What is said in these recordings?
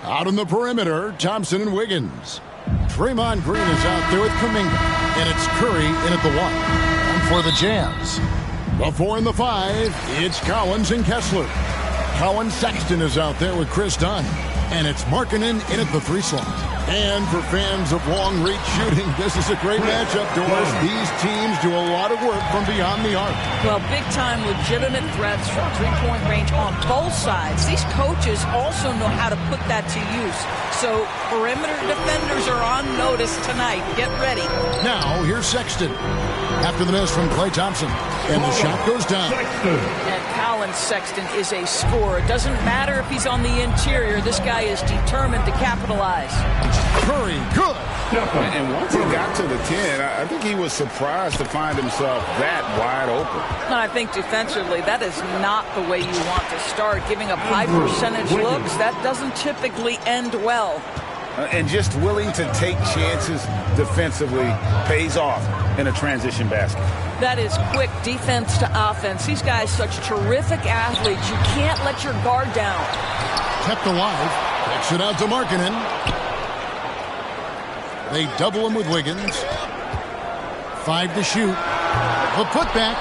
Out on the perimeter, Thompson and Wiggins. Draymond Green is out there with Kuminga. And it's Curry in at the 1. And for the Jazz. The 4 and the 5, it's Collins and Kessler. Colin Sexton is out there with Chris Dunn. And it's Markkanen in at the 3 slot. And for fans of long-reach shooting, this is a great matchup, Doris. These teams do a lot of work from beyond the arc. Well, big-time legitimate threats from three-point range on both sides. These coaches also know how to put that to use. So perimeter defenders are on notice tonight. Get ready. Now, here's Sexton. After the miss from Klay Thompson. And the shot goes down. And Colin Sexton is a scorer. It doesn't matter if he's on the interior. This guy is determined to capitalize. Curry, good. And once he got to the 10, I think he was surprised to find himself that wide open. I think defensively, that is not the way you want to start. Giving up high percentage looks, that doesn't typically end well. And just willing to take chances defensively pays off in a transition basket. That is quick defense to offense. These guys such terrific athletes. You can't let your guard down. Kept alive. Kicks it out to Markkanen. They double him with Wiggins. 5 to shoot. The putback.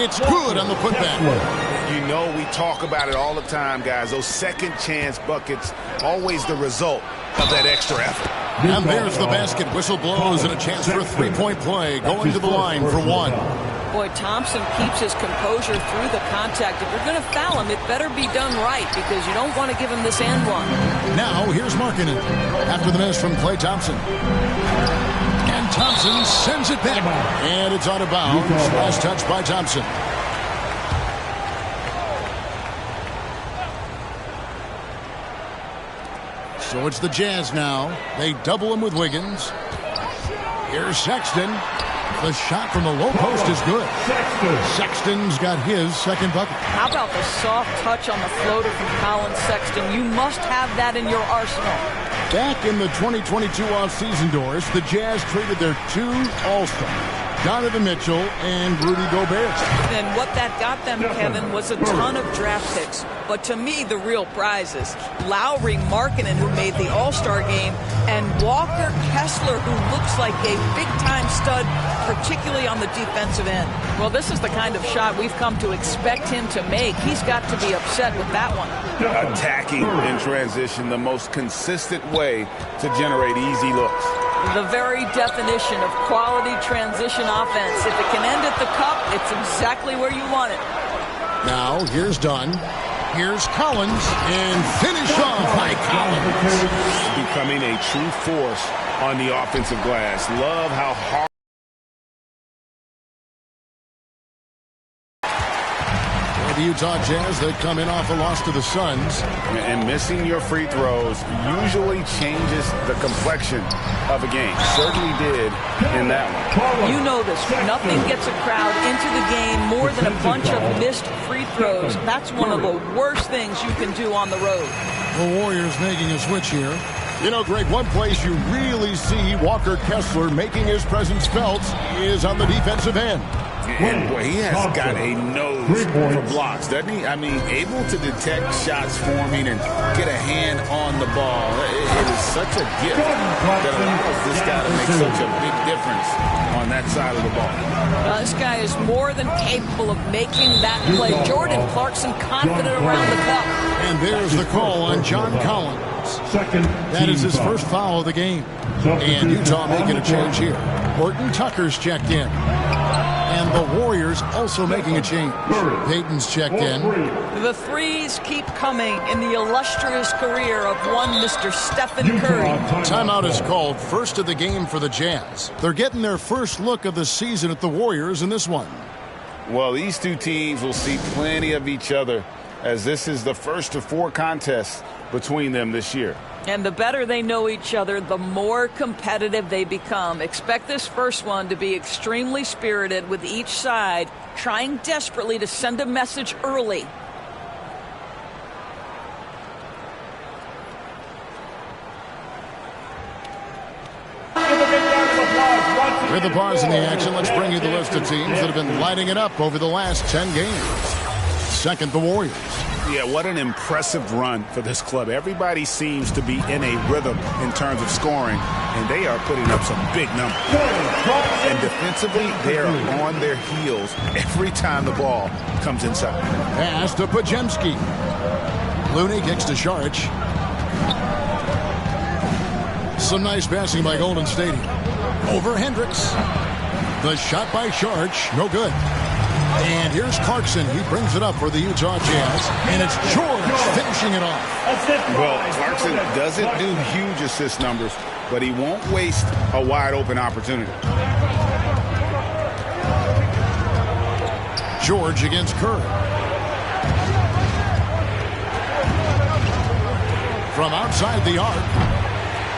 It's good on the putback. You know, we talk about it all the time, guys. Those second chance buckets, always the result of that extra effort. And there's the basket. Whistle blows and a chance for a three-point play. Going to the line for 1. Boy, Thompson keeps his composure through the contact. If you're going to foul him, it better be done right because you don't want to give him this and one. Now, here's Markkanen. After the miss from Klay Thompson. And Thompson sends it back. And it's out of bounds. Last touch by Thompson. So it's the Jazz now. They double him with Wiggins. Here's Sexton. The shot from the low post is good. Sexton's got his second bucket. How about the soft touch on the floater from Colin Sexton? You must have that in your arsenal. Back in the 2022 offseason, Doris, the Jazz traded their 2 All-Stars, Donovan Mitchell and Rudy Gobert. And what that got them, Kevin, was a ton of draft picks. But to me, the real prize is Lowry Markkanen, who made the All-Star game, and Walker Kessler, who looks like a big-time stud, particularly on the defensive end. Well, this is the kind of shot we've come to expect him to make. He's got to be upset with that one. Attacking in transition, the most consistent way to generate easy looks. The very definition of quality transition offense. If it can end at the cup, it's exactly where you want it. Now, here's Dunn. Here's Collins. And finish off by Collins. Becoming a true force on the offensive glass. Love how hard. The Utah Jazz, they come in off a loss to the Suns. And missing your free throws usually changes the complexion of a game. Certainly did in that one. You know this. Nothing gets a crowd into the game more than a bunch of missed free throws. That's one of the worst things you can do on the road. The Warriors making a switch here. You know, Greg, one place you really see Walker Kessler making his presence felt is on the defensive end. And boy, he has got a nose for blocks, doesn't he? I mean, able to detect shots forming and get a hand on the ball. It is such a gift that allows this guy to make such a big difference on that side of the ball. This guy is more than capable of making that play. Jordan Clarkson confident around the cup. And there's the call on John Collins. That is his first foul of the game. And Utah making a change here. Horton Tucker's checked in. And the Warriors also making a change. Payton's checked in. The threes keep coming in the illustrious career of one Mr. Stephen Curry. Timeout is called, first of the game for the Jazz. They're getting their first look of the season at the Warriors in this one. Well, these two teams will see plenty of each other as this is the first of 4 contests between them this year. And the better they know each other, the more competitive they become. Expect this first one to be extremely spirited, with each side trying desperately to send a message early. With the pause in the action, let's bring you the list of teams that have been lighting it up over the last 10 games. Second, the Warriors. Yeah, what an impressive run for this club. Everybody seems to be in a rhythm in terms of scoring, and they are putting up some big numbers. And defensively, they are on their heels every time the ball comes inside. Pass to Pajemski. Looney kicks to Saric. Some nice passing by Golden State. Over Hendricks. The shot by Saric, no good. And here's Clarkson. He brings it up for the Utah Jazz. And it's George finishing it off. Well, Clarkson doesn't do huge assist numbers, but he won't waste a wide open opportunity. George against Curry. From outside the arc,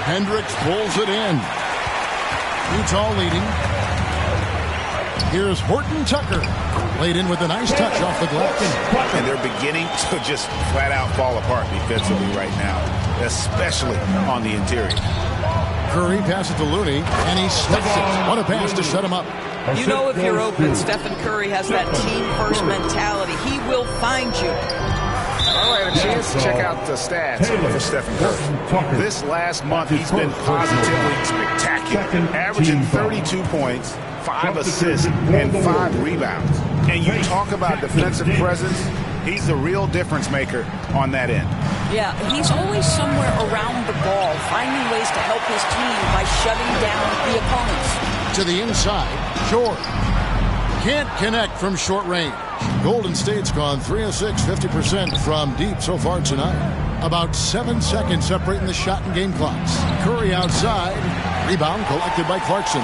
Hendricks pulls it in. Utah leading. Here's Horton Tucker. Laid in with a nice touch off the glass. And they're beginning to just flat out fall apart defensively right now, especially on the interior. Curry passes to Looney, and he slips it. What a pass to shut him up. You know if you're open, Stephen Curry has that team-first mentality. He will find you. All right, a chance to check out the stats for Stephen Curry. This last month, he's been positively spectacular, averaging 32 points, 5 assists, and 5 rebounds. And you talk about defensive presence, he's the real difference maker on that end. Yeah, he's always somewhere around the ball, finding ways to help his team by shutting down the opponents. To the inside, George. Can't connect from short range. Golden State's gone 3 of 6, 50% from deep so far tonight. About 7 seconds separating the shot and game clocks. Curry outside. Rebound collected by Clarkson.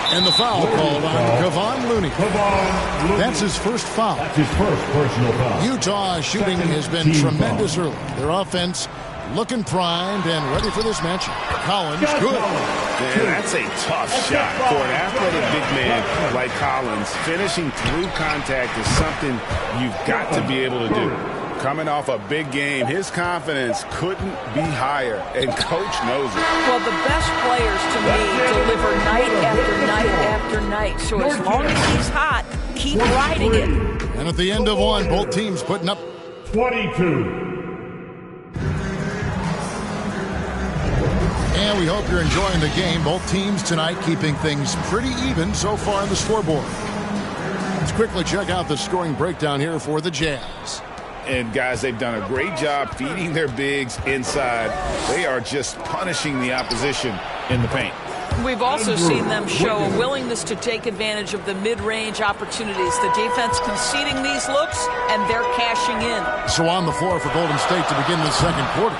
And the foul called on Kevon Looney. That's his first foul. That's his first personal foul. Utah shooting has been tremendous early. Their offense looking primed and ready for this match. Collins, good. Man, that's a tough shot for an athletic big man like Collins. Finishing through contact is something you've got to be able to do. Coming off a big game, his confidence couldn't be higher, and Coach knows it. Well, the best players, to me, deliver night after night after night. So as long as he's hot, keep riding it. And at the end of one, both teams putting up 22. And we hope you're enjoying the game. Both teams tonight keeping things pretty even so far on the scoreboard. Let's quickly check out the scoring breakdown here for the Jazz. And, guys, they've done a great job feeding their bigs inside. They are just punishing the opposition in the paint. We've also seen them show a willingness to take advantage of the mid-range opportunities. The defense conceding these looks, and they're cashing in. So on the floor for Golden State to begin the second quarter.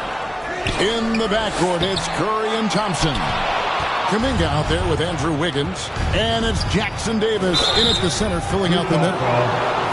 In the backcourt, it's Curry and Thompson. Kuminga out there with Andrew Wiggins. And it's Jackson Davis in at the center, filling out the middle.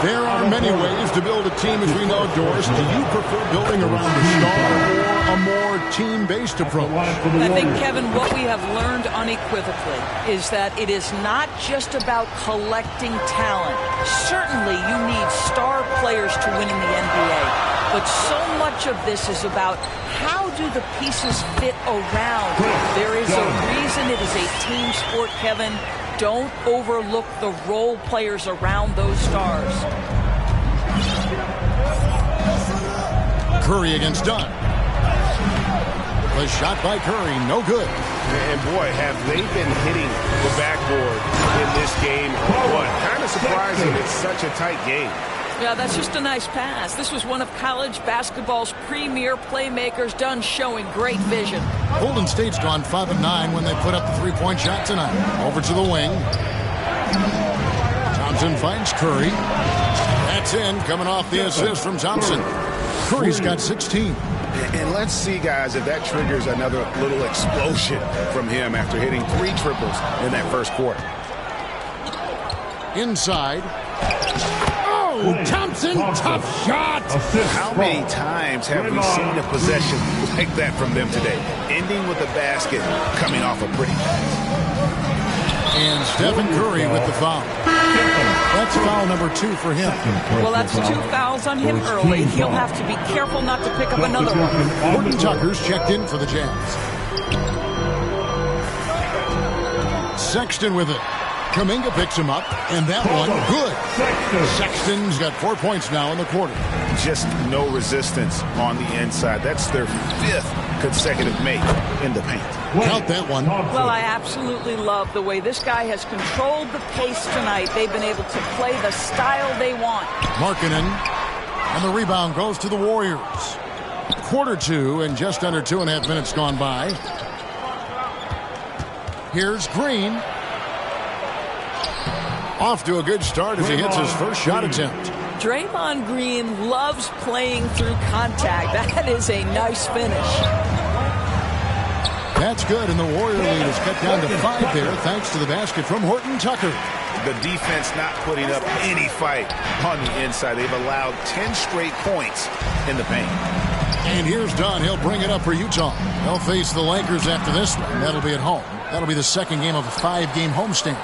There are many ways to build a team, as we know, Doris. Do you prefer building around the star or a more team-based approach? I think, Kevin, what we have learned unequivocally is that it is not just about collecting talent. Certainly, you need star players to win in the NBA. But so much of this is about how do the pieces fit around. There is a reason it is a team sport, Kevin. Don't overlook the role players around those stars. Curry against Dunn. The shot by Curry, no good. And boy, have they been hitting the backboard in this game. What? Kind of surprising it's such a tight game. Yeah, that's just a nice pass. This was one of college basketball's premier playmakers, Dunn showing great vision. Golden State's gone 5 of 9 when they put up the three-point shot tonight. Over to the wing. Thompson finds Curry. That's in, coming off the assist from Thompson. Curry's got 16. And let's see, guys, if that triggers another little explosion from him after hitting 3 triples in that first quarter. Inside. Thompson, tough shot. How many times have we seen a possession like that from them today? Ending with a basket, coming off a pretty pass. And Stephen Curry with the foul. That's foul number 2 for him. Well, that's 2 fouls on him early. He'll have to be careful not to pick up another one. Horton Tucker's checked in for the Jazz. Sexton with it. Kuminga picks him up, and that one good. Sexton's got 4 points now in the quarter. Just no resistance on the inside. That's their 5th consecutive make in the paint. Count that one. Well, I absolutely love the way this guy has controlled the pace tonight. They've been able to play the style they want. Markkanen, and the rebound goes to the Warriors. Quarter 2 and just under 2.5 minutes gone by. Here's Green. Off to a good start as he hits his first shot attempt. Draymond Green loves playing through contact. That is a nice finish. That's good, and the Warrior lead is cut down to 5 there thanks to the basket from Horton Tucker. The defense not putting up any fight on the inside. They've allowed 10 straight points in the paint. And here's Dunn. He'll bring it up for Utah. They'll face the Lakers after this one. That'll be at home. That'll be the second game of a 5-game homestand.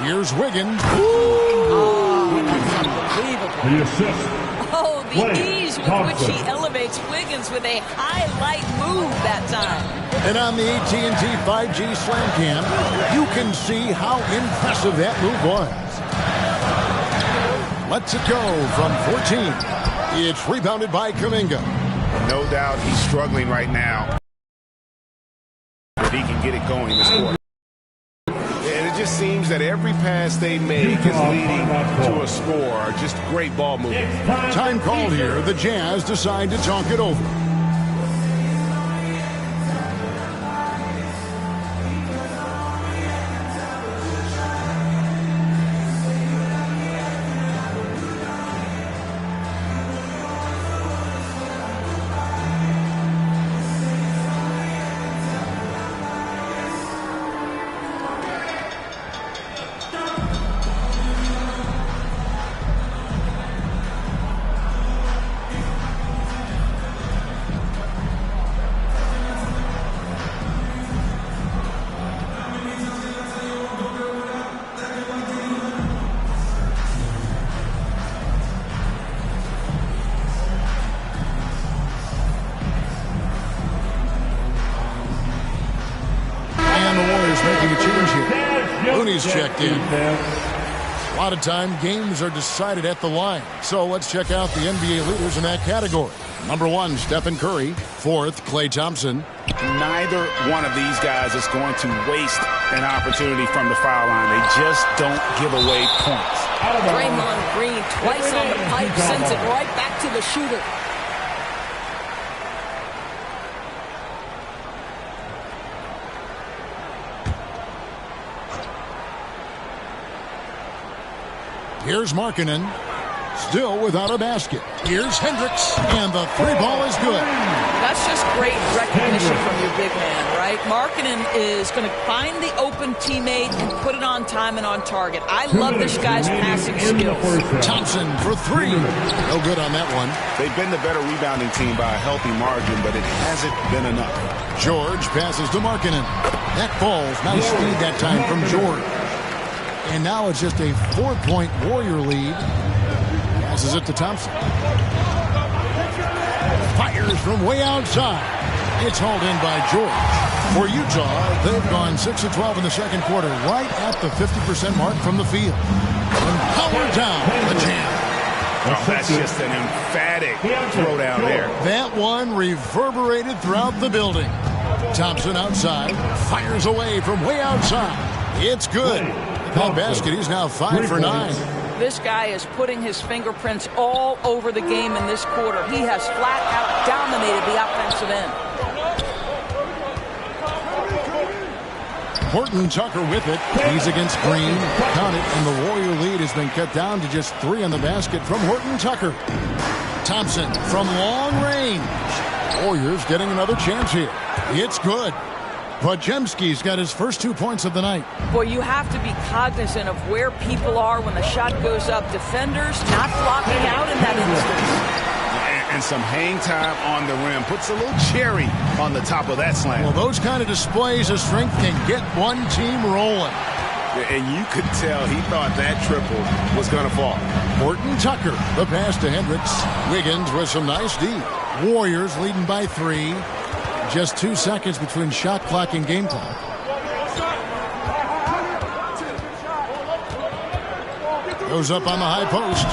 Here's Wiggins. Oh, that's unbelievable. The assist. Oh, the Klay ease with Thompson. which he elevates Wiggins with a highlight move that time. And on the AT&T 5G Slam Cam, you can see how impressive that move was. Lets it go from 14. It's rebounded by Kuminga. No doubt he's struggling right now. If he can get it going this quarter. And it just seems that every pass they make is leading to a score. Just great ball movement. Time called here. The Jazz decide to talk it over. Checked in. A lot of time games are decided at the line. So let's check out the NBA leaders in that category. Number 1, Stephen Curry. 4th, Klay Thompson. Neither one of these guys is going to waste an opportunity from the foul line. They just don't give away points. Draymond Green twice on the pipe sends it right back to the shooter. Here's Markkanen, still without a basket. Here's Hendricks, and the 3 ball is good. That's just great recognition from your big man, right? Markkanen is going to find the open teammate and put it on time and on target. I love this guy's passing skills. Thompson for 3. No good on that one. They've been the better rebounding team by a healthy margin, but it hasn't been enough. George passes to Markkanen. That falls. Nice speed that time from George. And now it's just a 4-point Warrior lead. Passes it to Thompson. Fires from way outside. It's hauled in by George. For Utah, they've gone 6 of 12 in the second quarter, right at the 50% mark from the field. And power down the Jam. Oh, that's just an emphatic throwdown there. That one reverberated throughout the building. Thompson outside, fires away from way outside. It's good. That basket, he's now 5 for 9. This guy is putting his fingerprints all over the game in this quarter. He has flat out dominated the offensive end. Horton Tucker with it. He's against Green. Count it, and the Warrior lead has been cut down to just 3 on the basket from Horton Tucker. Thompson from long range. Warriors getting another chance here. It's good. Podziemski's got his first 2 points of the night. Boy, you have to be cognizant of where people are when the shot goes up. Defenders not blocking out in that instance. And some hang time on the rim. Puts a little cherry on the top of that slam. Well, those kind of displays of strength can get one team rolling. And you could tell he thought that triple was going to fall. Horton Tucker, the pass to Hendricks. Wiggins with some nice D. Warriors leading by 3. Just 2 seconds between shot clock and game clock. Goes up on the high post.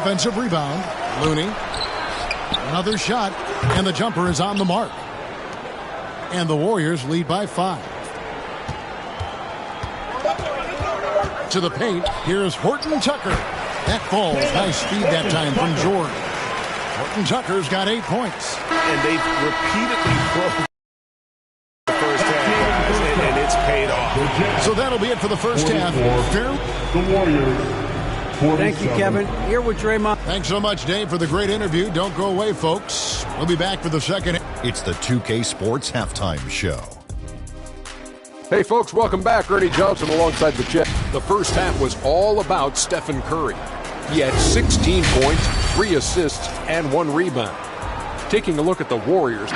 Offensive rebound. Looney. Another shot. And the jumper is on the mark. And the Warriors lead by 5. To the paint. Here's Horton Tucker. That falls. High speed that time from George. Horton Tucker's got 8 points. And they've repeatedly broken the first half, guys, and it's paid off. So that'll be it for the first half. The Warriors. Thank you, Kevin. Here with Draymond. Thanks so much, Dave, for the great interview. Don't go away, folks. We'll be back for the second. It's the 2K Sports Halftime Show. Hey, folks, welcome back. Ernie Johnson alongside the Jets. The first half was all about Stephen Curry. He had 16 points, 3 assists, and 1 rebound. Taking a look at the Warriors.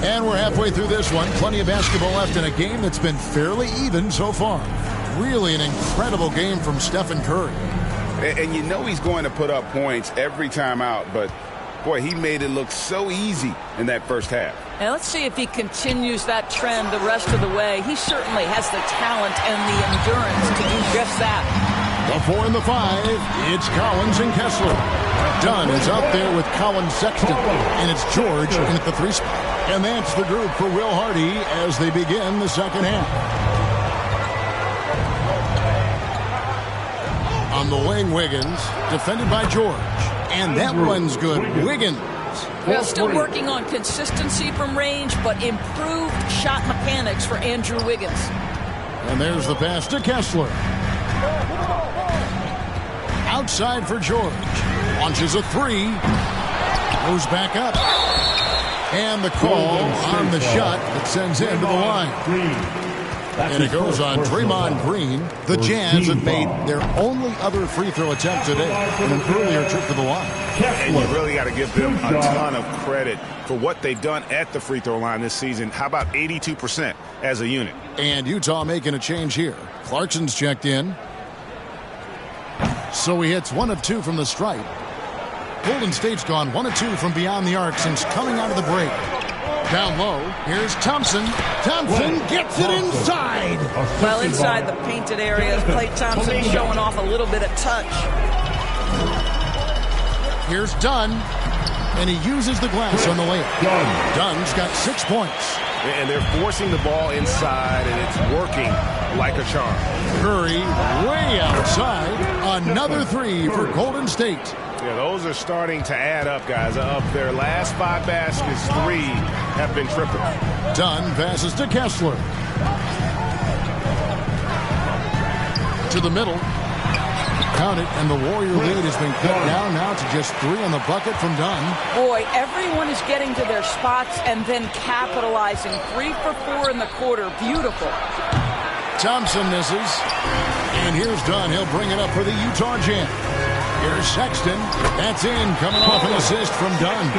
And we're halfway through this one. Plenty of basketball left in a game that's been fairly even so far. Really an incredible game from Stephen Curry. And you know he's going to put up points every time out, but boy, he made it look so easy in that first half. And let's see if he continues that trend the rest of the way. He certainly has the talent and the endurance to do just that. The 4 and the 5, it's Collins and Kessler. Dunn is out there with Collins Sexton, and it's George in at the 3 spot. And that's the group for Will Hardy as they begin the second half. On the wing, Wiggins, defended by George. And that one's good. Wiggins. Well, still working on consistency from range, but improved shot mechanics for Andrew Wiggins. And there's the pass to Kessler. Outside for George. Launches a 3. Goes back up. And the call on the shot that sends him to the line. And it goes on Draymond Green. The Jazz have made their only other free throw attempt today in an earlier trip to the line. And you really got to give them a ton of credit for what they've done at the free throw line this season. How about 82% as a unit? And Utah making a change here. Clarkson's checked in. So he hits 1 of 2 from the stripe. Golden State's gone 1 of 2 from beyond the arc since coming out of the break. Down low, here's Thompson. Thompson gets it inside. Well, inside the painted areas, Klay Thompson showing off a little bit of touch. Here's Dunn, and he uses the glass on the layup. Dunn's got 6 points. And they're forcing the ball inside, and it's working like a charm. Curry way outside. Another 3 for Golden State. Yeah, those are starting to add up, guys. Of their last 5 baskets, 3 have been triple. Dunn passes to Kessler. To the middle. Count it, and the Warrior lead has been cut down now to just 3 on the bucket from Dunn. Boy, everyone is getting to their spots and then capitalizing. 3 for 4 in the quarter. Beautiful. Thompson misses. And here's Dunn. He'll bring it up for the Utah Jazz. Here's Sexton. That's in. Coming off an assist from Dunn.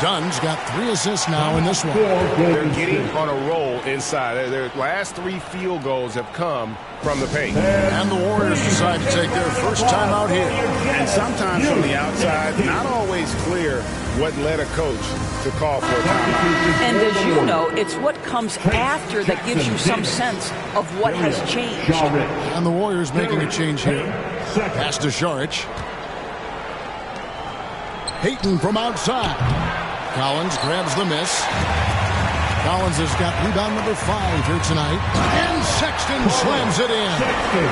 Dunn's got 3 assists now in this one. They're getting on a roll inside. Their last 3 field goals have come from the paint. And the Warriors decide to take their first time out here. And sometimes from the outside, not always clear what led a coach to call for a timeout. And as you know, it's what comes after that gives you some sense of what has changed. And the Warriors making a change here. Pass to Saric. Payton from outside. Collins grabs the miss. Collins has got rebound number 5 here tonight. And Sexton slams it in.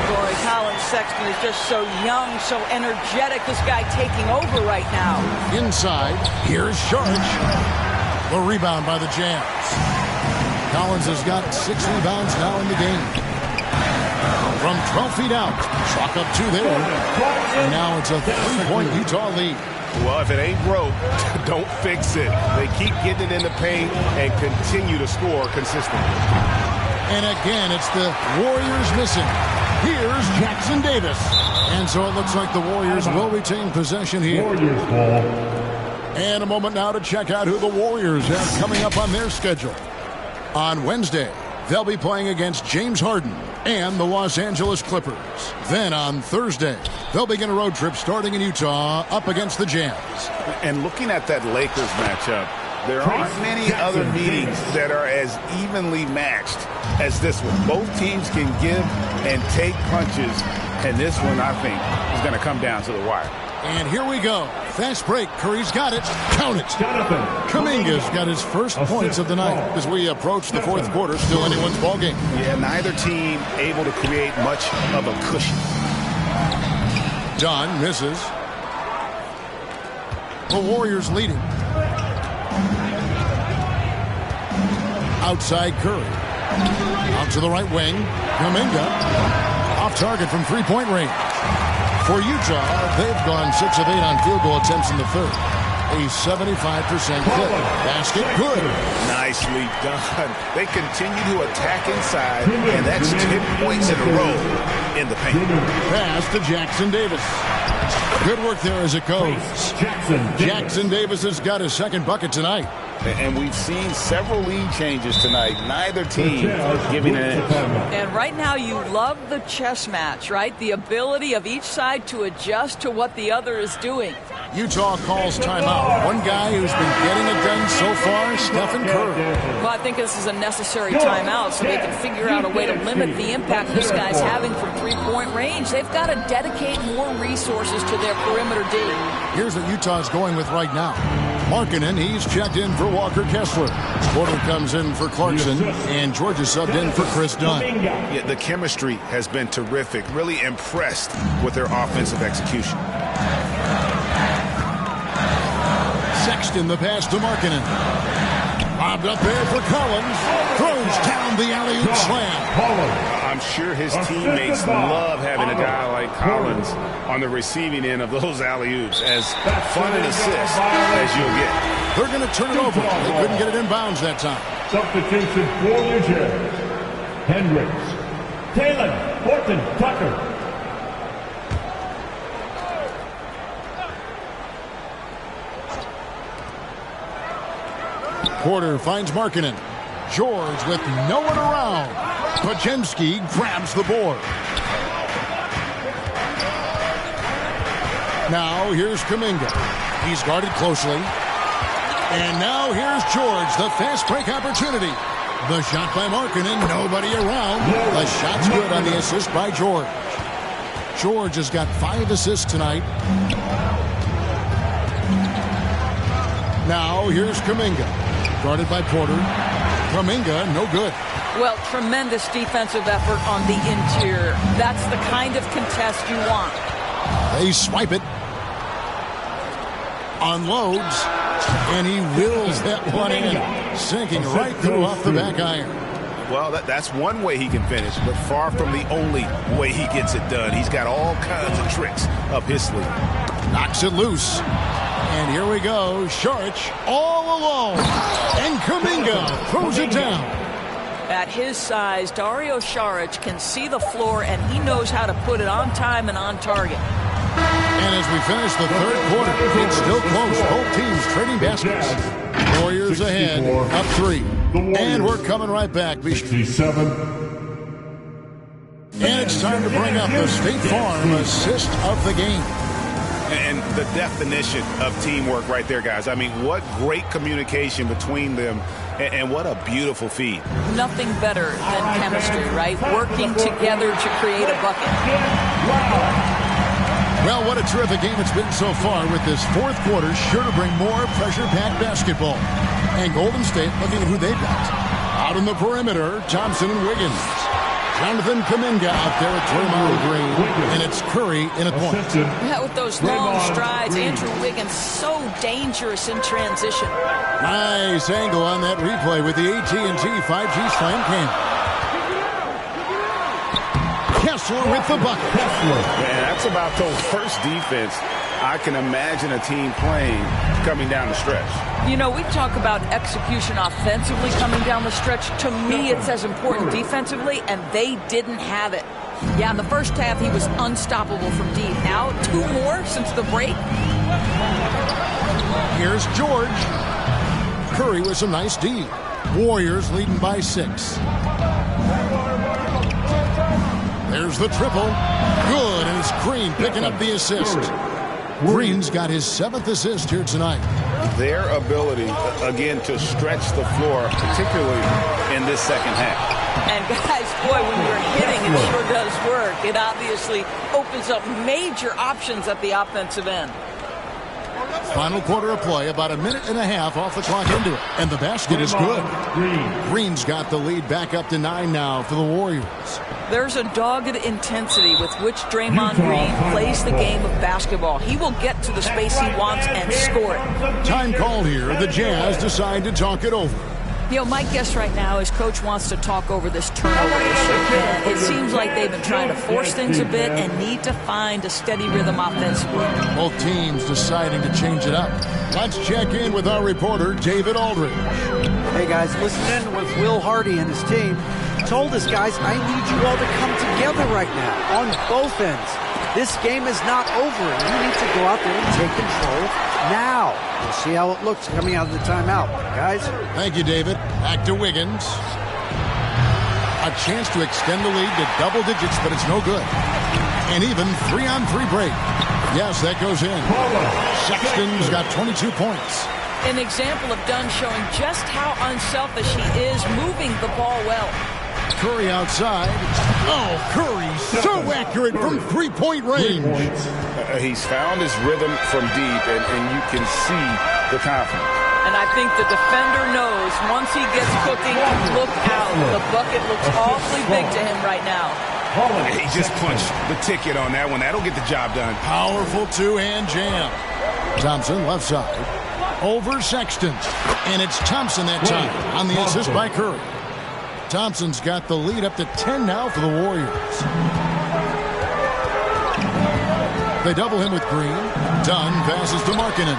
Boy, Collins Sexton is just so young, so energetic. This guy taking over right now. Inside, here's Saric. The rebound by the Jazz. Collins has got 6 rebounds now in the game. From 12 feet out, chalk up 2 there. And now it's a 3-point Utah lead. Well, if it ain't broke, don't fix it. They keep getting it in the paint and continue to score consistently. And again, it's the Warriors missing. Here's Jackson Davis. And so it looks like the Warriors will retain possession here. Warriors ball. And a moment now to check out who the Warriors have coming up on their schedule. On Wednesday, they'll be playing against James Harden and the Los Angeles Clippers. Then on Thursday, they'll begin a road trip starting in Utah up against the Jazz. And looking at that Lakers matchup, there aren't many other meetings that are as evenly matched as this one. Both teams can give and take punches, and this one, I think, is going to come down to the wire. And here we go. Fast break. Curry's got it. Count it. Kuminga's got his first points of the night as we approach the fourth quarter. Still anyone's ballgame. Yeah, neither team able to create much of a cushion. Dunn misses. The Warriors leading. Outside Curry. Out to the right wing. Kuminga. Off target from three-point range. For Utah, they've gone 6 of 8 on field goal attempts in the third. A 75% clip. Basket good. Nicely done. They continue to attack inside, and that's 10 points in a row in the paint. Pass to Jackson Davis. Good work there as it goes. Jackson Davis has got his second bucket tonight. And we've seen several lead changes tonight. Neither team giving an edge. And right now you love the chess match, right? The ability of each side to adjust to what the other is doing. Utah calls timeout. One guy who's been getting it done so far, Stephen Curry. Well, I think this is a necessary timeout so they can figure out a way to limit the impact this guy's having from three-point range. They've got to dedicate more resources to their perimeter D. Here's what Utah's going with right now. Markkanen, he's checked in for Walker Kessler. Porter comes in for Clarkson, and Georgia subbed in for Chris Dunn. Yeah, the chemistry has been terrific. Really impressed with their offensive execution. Sexton the pass to Markkanen. Bobbed up there for Collins. Throws down the alley-oop slam. I'm sure his teammates love having a guy like Collins on the receiving end of those alley-oops. As fun an assist as you'll get. They're going to turn it over. They couldn't get it in bounds that time. Substitution for New Jersey. Hendricks. Taylor. Horton. Tucker. Porter finds Markkanen. George with no one around. Podziemski grabs the board. Now here's Kuminga. He's guarded closely. And now here's George, the fast break opportunity. The shot by Markkanen, nobody around. The shot's good on the assist by George. George has got 5 assists tonight. Now here's Kuminga. Guarded by Porter. Kuminga, no good. Well, tremendous defensive effort on the interior. That's the kind of contest you want. They swipe it. Unloads. And he wills that one in. Sinking right through off the back iron. Well, that's one way he can finish, but far from the only way he gets it done. He's got all kinds of tricks up his sleeve. Knocks it loose. And here we go. Saric all alone. And Kuminga throws it down. At his size, Dario Saric can see the floor, and he knows how to put it on time and on target. And as we finish the third quarter, it's still close. Both teams trading baskets. Warriors ahead, up 3. And we're coming right back. 67. And it's time to bring up the State Farm assist of the game. And the definition of teamwork right there, guys. I mean, what great communication between them, and what a beautiful feed. Nothing better than chemistry, right? Working together to create a bucket. Well, what a terrific game it's been so far, with this fourth quarter sure to bring more pressure-packed basketball. And Golden State looking at who they've got. Out on the perimeter, Thompson and Wiggins. Jonathan Kuminga out there at Draymond Green, and it's Curry in a point. Yeah, with those long strides, Andrew Wiggins so dangerous in transition. Nice angle on that replay with the AT&T 5G Slam cam. Kessler with the bucket. Man, that's about the worst defense I can imagine a team playing coming down the stretch. You know, we talk about execution offensively coming down the stretch. To me, it's as important defensively, and they didn't have it. Yeah, in the first half, he was unstoppable from deep. Now, 2 more since the break. Here's George. Curry with some nice D. Warriors leading by 6. There's the triple. Good, and it's Green picking up the assist. Green's got his 7th assist here tonight. Their ability, again, to stretch the floor, particularly in this second half. And guys, boy, when you're hitting, it sure does work. It obviously opens up major options at the offensive end. Final quarter of play, about a minute and a half off the clock into it. And the basket is good. Green's got the lead back up to 9 now for the Warriors. There's a dogged intensity with which Draymond Green plays the game of basketball. He will get to the space he wants and score it. Time called here. The Jazz decide to talk it over. You know, my guess right now is Coach wants to talk over this turnover issue. And it seems like they've been trying to force things a bit and need to find a steady rhythm offensively. Both teams deciding to change it up. Let's check in with our reporter, David Aldridge. Hey, guys, listen in with Will Hardy and his team. Told us, guys, I need you all to come together right now on both ends. This game is not over, and you need to go out there and take control now. We'll see how it looks coming out of the timeout, guys. Thank you, David. Back to Wiggins. A chance to extend the lead to double digits, but it's no good. And even 3-on-3 break. Yes, that goes in. Sexton's got 22 points. An example of Dunn showing just how unselfish he is, moving the ball well. Curry outside. Oh, Curry so accurate from three-point range. He's found his rhythm from deep, and you can see the confidence. And I think the defender knows once he gets cooking, look out. The bucket looks awfully big to him right now. He just punched the ticket on that one. That'll get the job done. Powerful two-hand jam. Thompson left side. Over Sexton. And it's Thompson that time on the assist by Curry. Thompson's got the lead up to 10 now for the Warriors. They double him with Green. Dunn passes to Markkanen.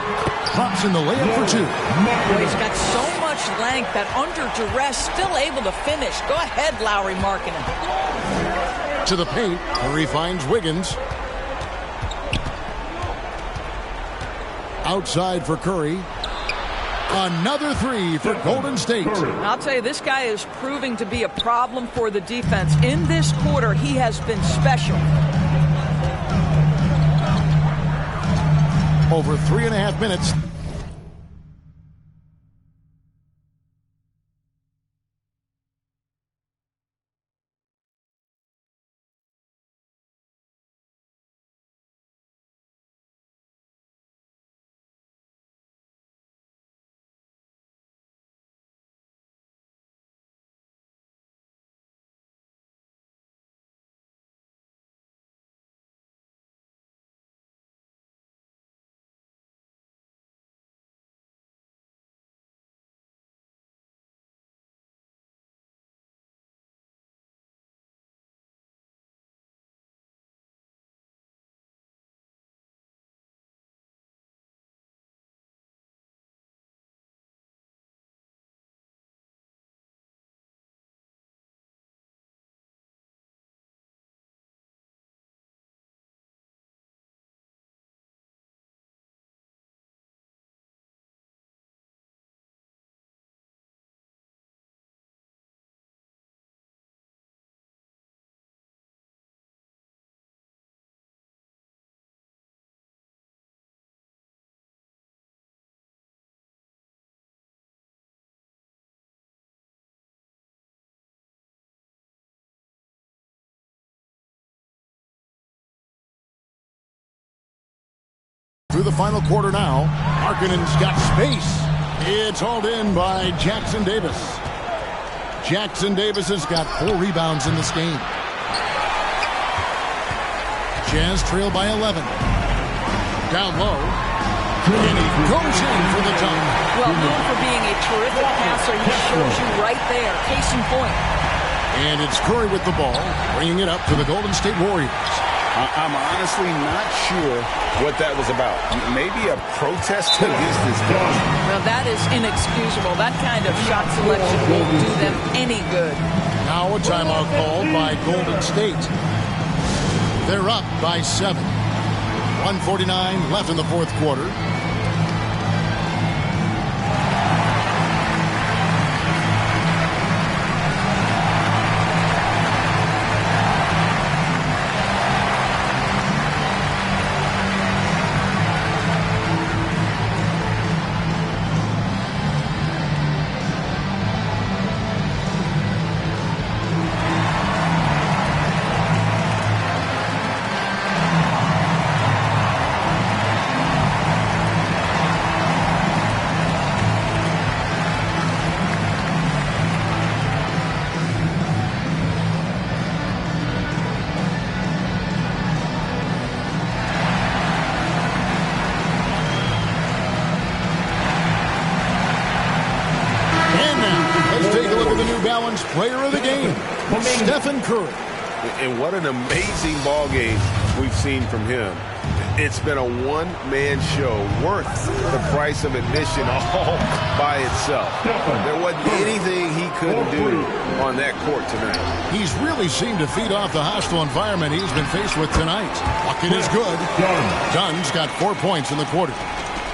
Drops in the layup for 2. He's got so much length that under duress, still able to finish. Go ahead, Lowry Markkanen. To the paint, Curry finds Wiggins. Outside for Curry. Another 3 for Golden State. I'll tell you, this guy is proving to be a problem for the defense. In this quarter, he has been special. Over 3.5 minutes. Through the final quarter now. Markkanen's got space. It's hauled in by Jackson Davis. Jackson Davis has got 4 rebounds in this game. Jazz trail by 11. Down low. And he goes in for the dunk. Well, known for being a terrific passer, he shows you right there. Case in point. And it's Curry with the ball, bringing it up to the Golden State Warriors. I'm honestly not sure what that was about. Maybe a protest against this coach. Well, that is inexcusable. That kind of shot selection won't do them any good. Now a timeout called by Golden State. They're up by 7. 1:49 left in the fourth quarter. unbalanced player of the game, Stephen Curry. And what an amazing ball game we've seen from him. It's been a one-man show worth the price of admission all by itself. There wasn't anything he couldn't do on that court tonight. He's really seemed to feed off the hostile environment he's been faced with tonight. Bucket is good. Dunn's got 4 points in the quarter.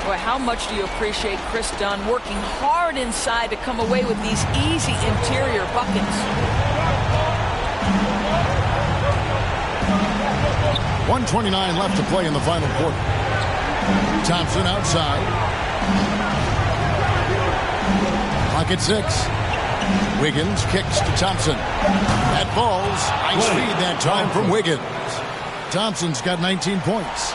Boy, how much do you appreciate Chris Dunn working hard inside to come away with these easy interior buckets? 1:29 left to play in the final quarter. Thompson outside. Clock at 6. Wiggins kicks to Thompson. That falls. Nice feed that time from Wiggins. Thompson's got 19 points.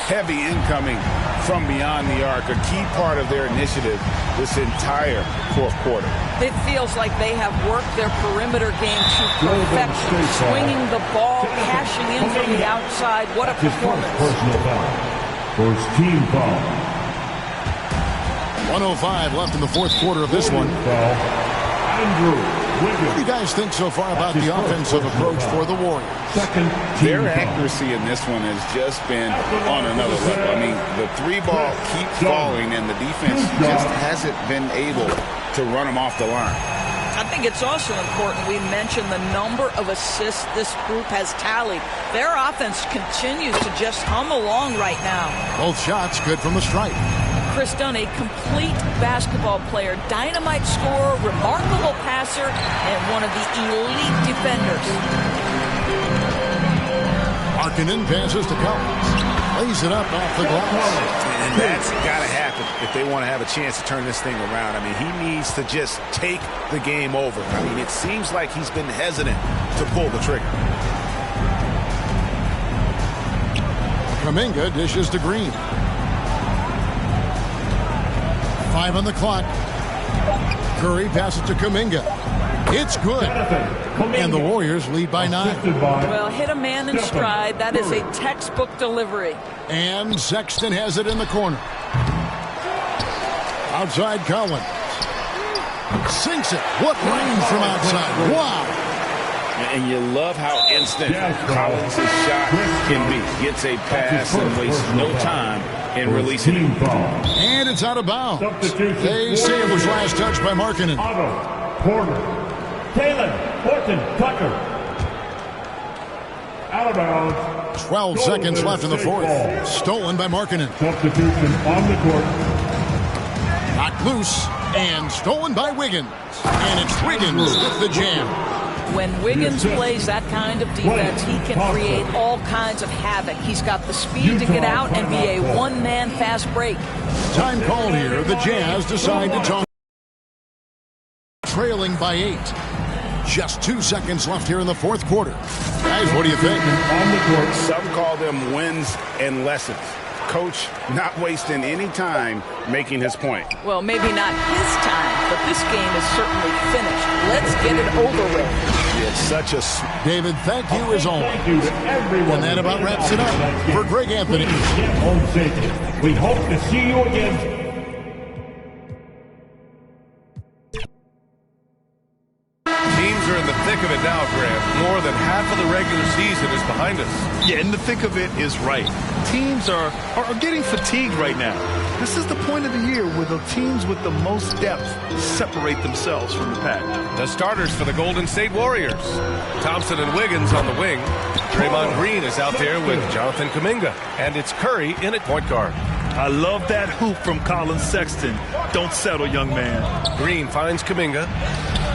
Heavy incoming from beyond the arc, a key part of their initiative this entire fourth quarter. It feels like they have worked their perimeter game to perfection, swinging the ball, cashing in from the outside. What a performance. Personal foul. First team foul. 1:05 left in the fourth quarter of this one. What do you guys think so far about the offensive approach for the Warriors? Their accuracy in this one has just been on another level. I mean, the three ball keeps falling, and the defense just hasn't been able to run them off the line. I think it's also important we mention the number of assists this group has tallied. Their offense continues to just hum along right now. Both shots good from the stripe. Chris Dunn, a complete basketball player, dynamite scorer, remarkable passer, and one of the elite defenders. Markkanen passes to Collins. Lays it up off the glass. And that's got to happen if they want to have a chance to turn this thing around. I mean, he needs to just take the game over. I mean, it seems like he's been hesitant to pull the trigger. Kuminga dishes to Green. 5 on the clock. Curry passes to Kuminga. It's good. And the Warriors lead by 9. Well, hit a man in stride. That is a textbook delivery. And Sexton has it in the corner. Outside Collins. Sinks it. What range from outside. Wow. And you love how instant Collins' shot can be. Gets a pass and wastes no time in releasing it. And it's out of bounds. They say it was last touched by Markkanen. Porter. Taylor. Horton. Tucker. Out of bounds. 12 seconds left in the fourth. Stolen by Markkanen. Substitution on the court. Knocked loose and stolen by Wiggins. And it's Wiggins with the jam. When Wiggins plays that kind of defense, he can create all kinds of havoc. He's got the speed to get out and be a one-man fast break. Time called here. The Jazz decide to talk. Trailing by 8. Just 2 seconds left here in the fourth quarter. Guys, what do you think? Some call them wins and lessons. Coach not wasting any time making his point. Well, maybe not his time, but this game is certainly finished. Let's get it over with. It's such a... David, thank you as always. And that about wraps it up. For Greg Anthony. We hope to see you again. Teams are in the thick of it now, Grant. More than half of the regular season is behind us. Yeah, in the thick of it is right. Teams are getting fatigued right now. This is the point of the year where the teams with the most depth separate themselves from the pack. The starters for the Golden State Warriors. Thompson and Wiggins on the wing. Draymond Green is out there with Jonathan Kuminga. And it's Curry in at point guard. I love that hoop from Colin Sexton. Don't settle, young man. Green finds Kuminga.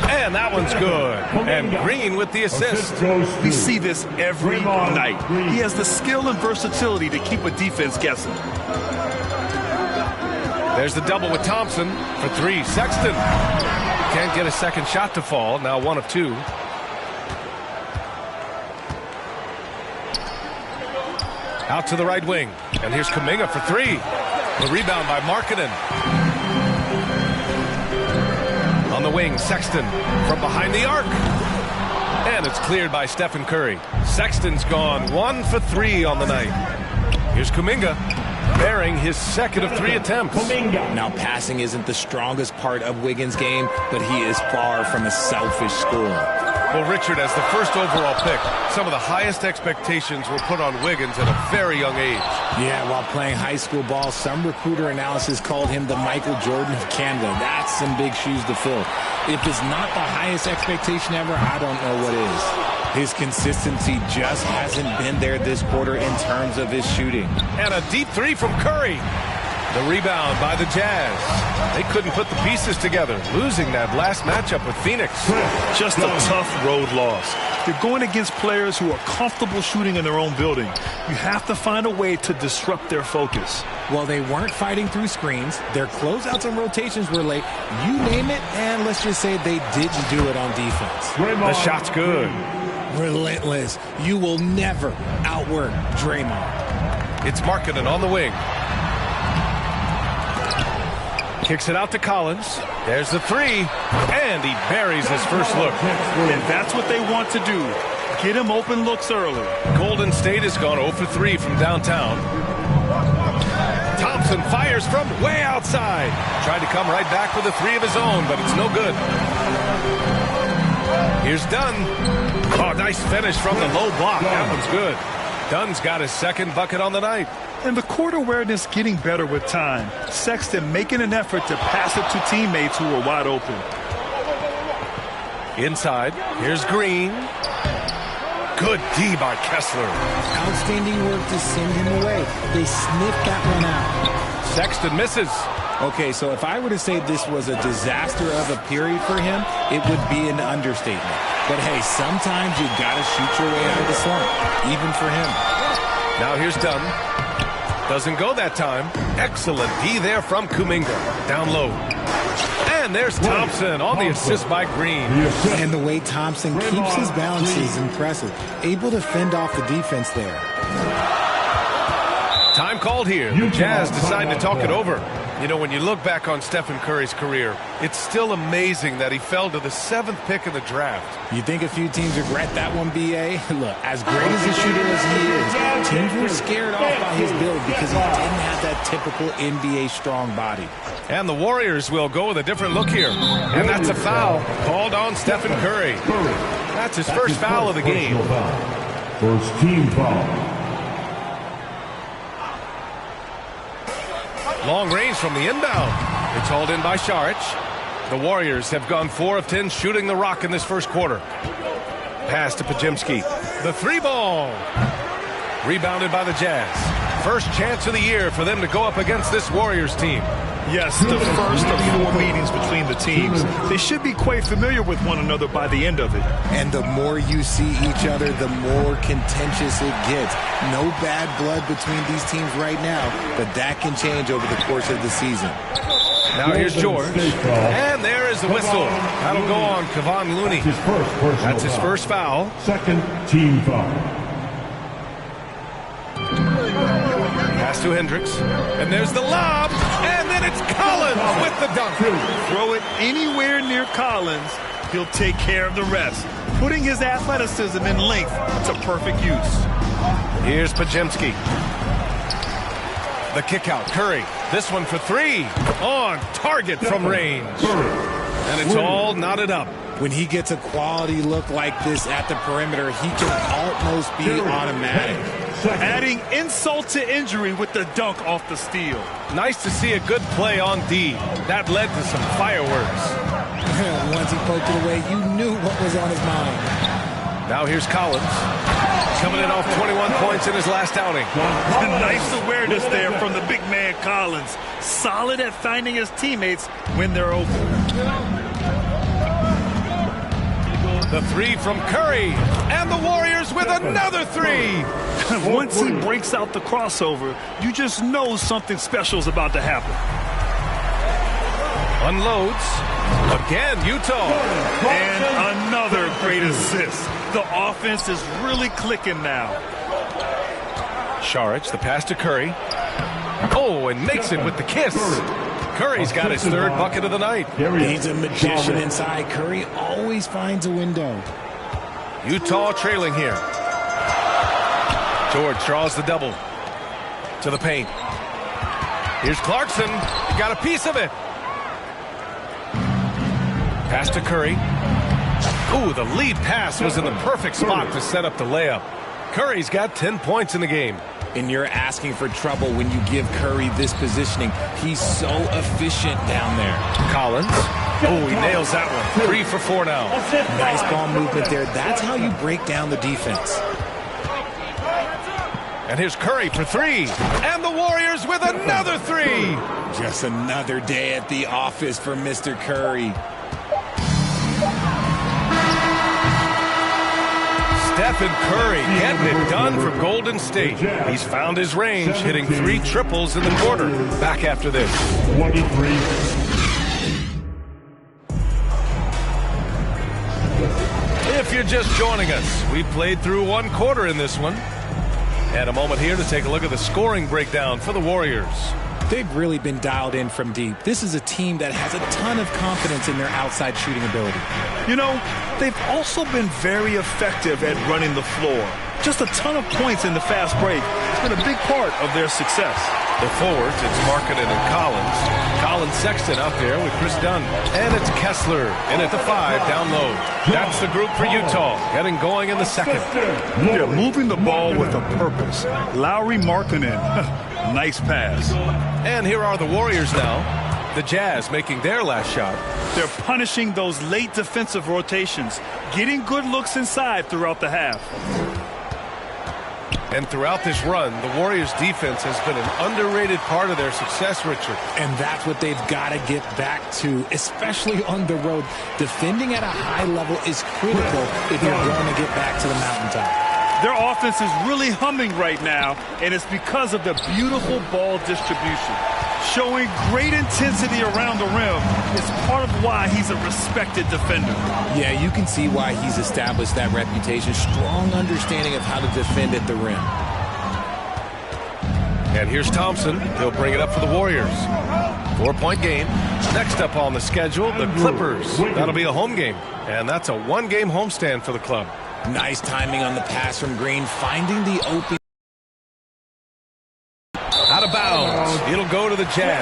And that one's good. And Green with the assist. We see this every night. He has the skill and versatility to keep a defense guessing. There's the double with Thompson for 3. Sexton can't get a second shot to fall. Now 1 of 2. Out to the right wing. And here's Kuminga for 3. The rebound by Markkanen. On the wing, Sexton from behind the arc. And it's cleared by Stephen Curry. Sexton's gone 1 for 3 on the night. Here's Kuminga. sparing his second of 3 attempts. Now, passing isn't the strongest part of Wiggins' game, but he is far from a selfish scorer. Well, Richard, as the first overall pick, some of the highest expectations were put on Wiggins at a very young age. Yeah, while playing high school ball, some recruiter analysis called him the Michael Jordan of Canada. That's some big shoes to fill. If it's not the highest expectation ever, I don't know what is. His consistency just hasn't been there this quarter in terms of his shooting. And a deep 3 from Curry. The rebound by the Jazz. They couldn't put the pieces together, losing that last matchup with Phoenix. Just a tough road loss. You're going against players who are comfortable shooting in their own building. You have to find a way to disrupt their focus. Well, they weren't fighting through screens. Their closeouts and rotations were late. You name it, and let's just say they didn't do it on defense. The shot's good. Relentless. You will never outwork Draymond. It's Markkanen on the wing. Kicks it out to Collins. There's the 3. And he buries his first look. And that's what they want to do. Get him open looks early. Golden State has gone 0 for 3 from downtown. Thompson fires from way outside. Tried to come right back with a 3 of his own, but it's no good. Here's Dunn. Oh, nice finish from the low block. That one's good. Dunn's got his second bucket on the night. And the court awareness getting better with time. Sexton making an effort to pass it to teammates who were wide open. Inside, here's Green. Good D by Kessler. Outstanding work to send him away. They sniffed that one out. Sexton misses. Okay, so if I were to say this was a disaster of a period for him, it would be an understatement. But hey, sometimes you gotta shoot your way out of the slump, even for him. Now here's Dunn. Doesn't go that time. Excellent D there from Kuminga. Down low. And there's Thompson on the assist by Green. And the way Thompson keeps his balance is impressive. Able to fend off the defense there. Time called here. The Jazz decide to talk it over. You know, when you look back on Stephen Curry's career, it's still amazing that he fell to the 7th pick in the draft. You think a few teams regret that one, B.A.? Look, as great as a shooter as he is, teams were scared off by his build because he didn't have that typical NBA strong body. And the Warriors will go with a different look here. And that's a foul called on Stephen Curry. That's his first foul of the game. First team foul. Long range from the inbound. It's hauled in by Saric. The Warriors have gone 4 of 10 shooting the rock in this first quarter. Pass to Podziemski. The 3-ball. Rebounded by the Jazz. First chance of the year for them to go up against this Warriors team. Yes, the first of 4 meetings between the teams. They should be quite familiar with one another by the end of it. And the more you see each other, the more contentious it gets. No bad blood between these teams right now, but that can change over the course of the season. Now here's George. And there is the whistle. That'll go on Kevon Looney. That's his first foul. Second team foul. Pass to Hendricks. And there's the lob. And then it's Collins with the dunk. Throw it anywhere near Collins, he'll take care of the rest. Putting his athleticism and length to perfect use. Here's Podziemski. The kick out. Curry. This one for 3. On target from range. And it's all knotted up. When he gets a quality look like this at the perimeter, he can almost be automatic. Adding insult to injury with the dunk off the steal. Nice to see a good play on D. That led to some fireworks. Once he poked it away, you knew what was on his mind. Now here's Collins. Coming in off 21 points in his last outing. Nice awareness there from the big man Collins. Solid at finding his teammates when they're open. The 3 from Curry. And the Warriors with another 3. Once he breaks out the crossover, you just know something special is about to happen. Unloads. Again, Utah. And another great assist. The offense is really clicking now. Saric, the pass to Curry. Oh, and makes it with the kiss. Curry's got his 3rd bucket of the night. He's a magician inside. Curry always finds a window. Utah trailing here. George draws the double. To the paint. Here's Clarkson. He got a piece of it. Pass to Curry. Ooh, the lead pass was in the perfect spot to set up the layup. Curry's got 10 points in the game. And you're asking for trouble when you give Curry this positioning. He's so efficient down there. Collins. Oh, he nails that one. 3 for 4 now. Nice ball movement there. That's how you break down the defense. And here's Curry for 3. And the Warriors with another 3. Just another day at the office for Mr. Curry. Stephen Curry getting it done for Golden State. He's found his range, hitting 3 triples in the quarter. Back after this. 23. If you're just joining us, we played through 1 quarter in this one. And a moment here to take a look at the scoring breakdown for the Warriors. They've really been dialed in from deep. This is a team that has a ton of confidence in their outside shooting ability. You know, they've also been very effective at running the floor. Just a ton of points in the fast break. It's been a big part of their success. The forwards, it's Markkanen and Collins. Collins Sexton out there with Chris Dunn. And it's Kessler in at the 5 down low. That's the group for Utah, getting going in the second. They're moving the ball with a purpose. Lowry Markkanen. Nice pass. And here are the Warriors now. The Jazz making their last shot. They're punishing those late defensive rotations, getting good looks inside throughout the half. And throughout this run, the Warriors' defense has been an underrated part of their success, Richard. And that's what they've got to get back to, especially on the road. Defending at a high level is critical if you're going to get back to the mountaintop. Their offense is really humming right now, and it's because of the beautiful ball distribution. Showing great intensity around the rim is part of why he's a respected defender. Yeah, you can see why he's established that reputation. Strong understanding of how to defend at the rim. And here's Thompson. He'll bring it up for the Warriors. 4-point game. Next up on the schedule, the Clippers. That'll be a home game. And that's a 1-game homestand for the club. Nice timing on the pass from Green, finding the open. Out of bounds. It'll go to the Jazz.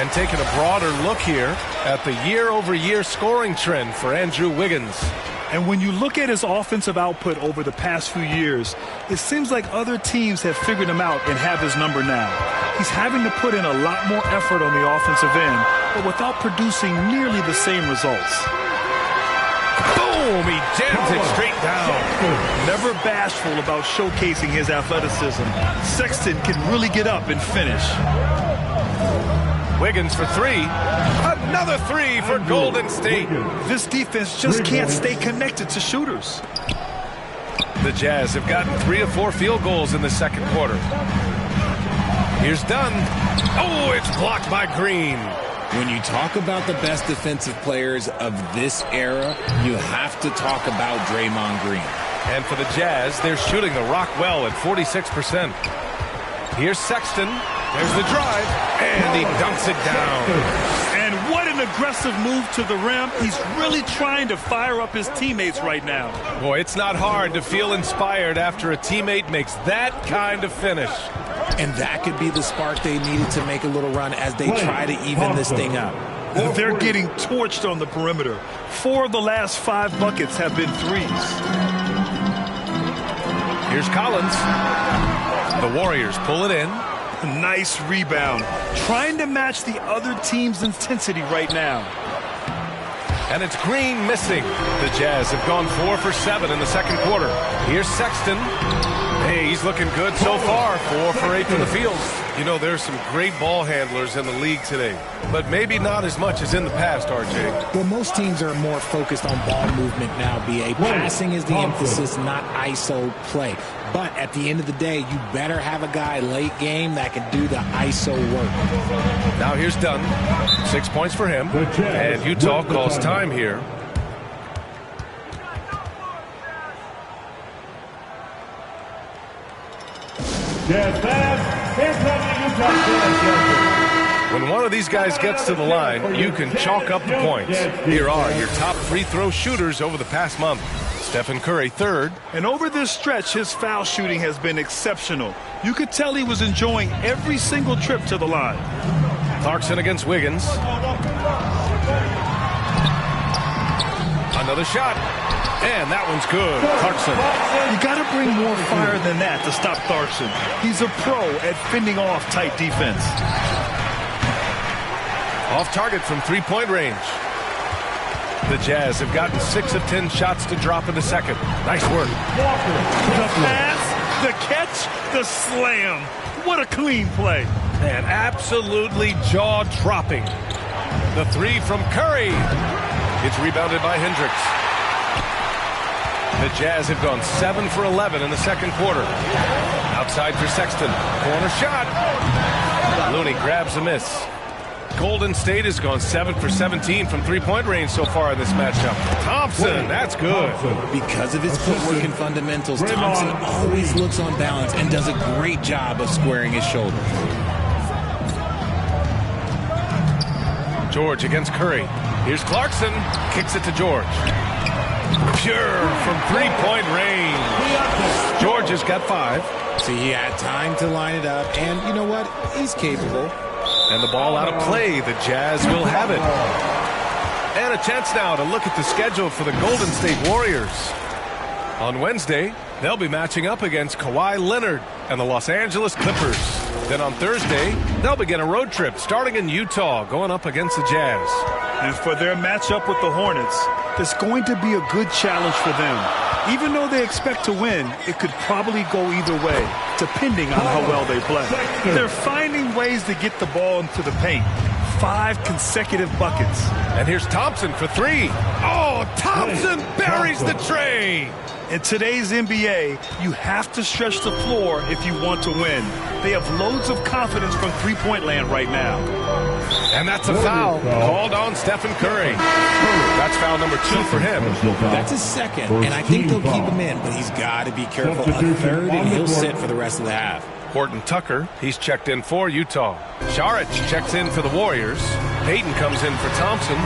And taking a broader look here at the year-over-year scoring trend for Andrew Wiggins. And when you look at his offensive output over the past few years, it seems like other teams have figured him out and have his number now. He's having to put in a lot more effort on the offensive end, but without producing nearly the same results. Boom! He jams it straight down. Never bashful about showcasing his athleticism. Sexton can really get up and finish. Wiggins for 3. Another 3 for Golden State. This defense just can't stay connected to shooters. The Jazz have gotten 3 of 4 field goals in the second quarter. Here's Dunn. Oh, it's blocked by Green. When you talk about the best defensive players of this era, you have to talk about Draymond Green. And for the Jazz, they're shooting the rock well at 46%. Here's Sexton. There's the drive. And he dunks it down. And what an aggressive move to the rim. He's really trying to fire up his teammates right now. Boy, it's not hard to feel inspired after a teammate makes that kind of finish. And that could be the spark they needed to make a little run as they try to even this thing up. They're getting torched on the perimeter. 4 of the last 5 buckets have been threes. Here's Collins. The Warriors pull it in. Nice rebound. Trying to match the other team's intensity right now. And it's Green missing. The Jazz have gone 4 for 7 in the second quarter. Here's Sexton. Hey, he's looking good so far. 4 for 8 from the field. You know, there's some great ball handlers in the league today, but maybe not as much as in the past, RJ. Well, most teams are more focused on ball movement now, B.A. Passing is the emphasis, not ISO play. But at the end of the day, you better have a guy late game that can do the ISO work. Now here's Dunn. 6 points for him. And Utah calls time here. When one of these guys gets to the line, you can chalk up the points. Here are your top free throw shooters over the past month. Stephen Curry, third. And over this stretch, his foul shooting has been exceptional. You could tell he was enjoying every single trip to the line. Clarkson against Wiggins. Another shot. And that one's good. Clarkson. You got to bring more fire than that to stop Clarkson. He's a pro at fending off tight defense. Off target from three-point range. The Jazz have gotten 6 of 10 shots to drop in the second. Nice work. The pass, the catch, the slam. What a clean play. And absolutely jaw-dropping. The three from Curry. It's rebounded by Hendricks. The Jazz have gone 7 for 11 in the second quarter. Outside for Sexton. Corner shot. Looney grabs a miss. Golden State has gone 7 for 17 from three-point range so far in this matchup. Thompson, that's good. Because of his footwork and fundamentals, Thompson always looks on balance and does a great job of squaring his shoulders. George against Curry. Here's Clarkson. Kicks it to George. Pure from three-point range. George has got 5. See, he had time to line it up, and you know what? He's capable. And the ball out of play. The Jazz will have it. And a chance now to look at the schedule for the Golden State Warriors. On Wednesday, they'll be matching up against Kawhi Leonard and the Los Angeles Clippers. Then on Thursday, they'll begin a road trip starting in Utah, going up against the Jazz. And for their matchup with the Hornets, it's going to be a good challenge for them. Even though they expect to win, it could probably go either way, depending on how well they play. They're finding ways to get the ball into the paint. 5 consecutive buckets. And here's Thompson for 3. Oh, Thompson buries the tray. In today's NBA, you have to stretch the floor if you want to win. They have loads of confidence from three-point land right now. And that's a foul called on Stephen Curry. That's foul number 2 for him. That's his second, and I think they'll keep him in, but he's got to be careful. A third, and he'll sit for the rest of the half. Horton Tucker, he's checked in for Utah. Saric checks in for the Warriors. Payton comes in for Thompson.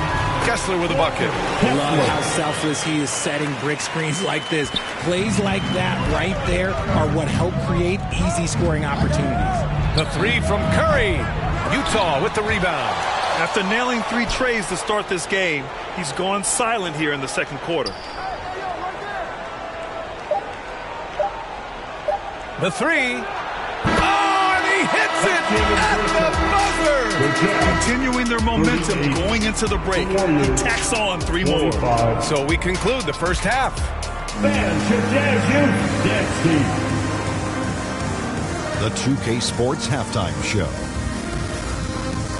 Kessler with a bucket. Love how selfless he is setting brick screens like this. Plays like that right there are what help create easy scoring opportunities. The 3 from Curry. Utah with the rebound. After nailing 3 trays to start this game, he's gone silent here in the second quarter. The 3. Hits it at the buzzer. Continuing their momentum going into the break. Tacks on 3 more. So we conclude the first half. The 2K Sports Halftime Show.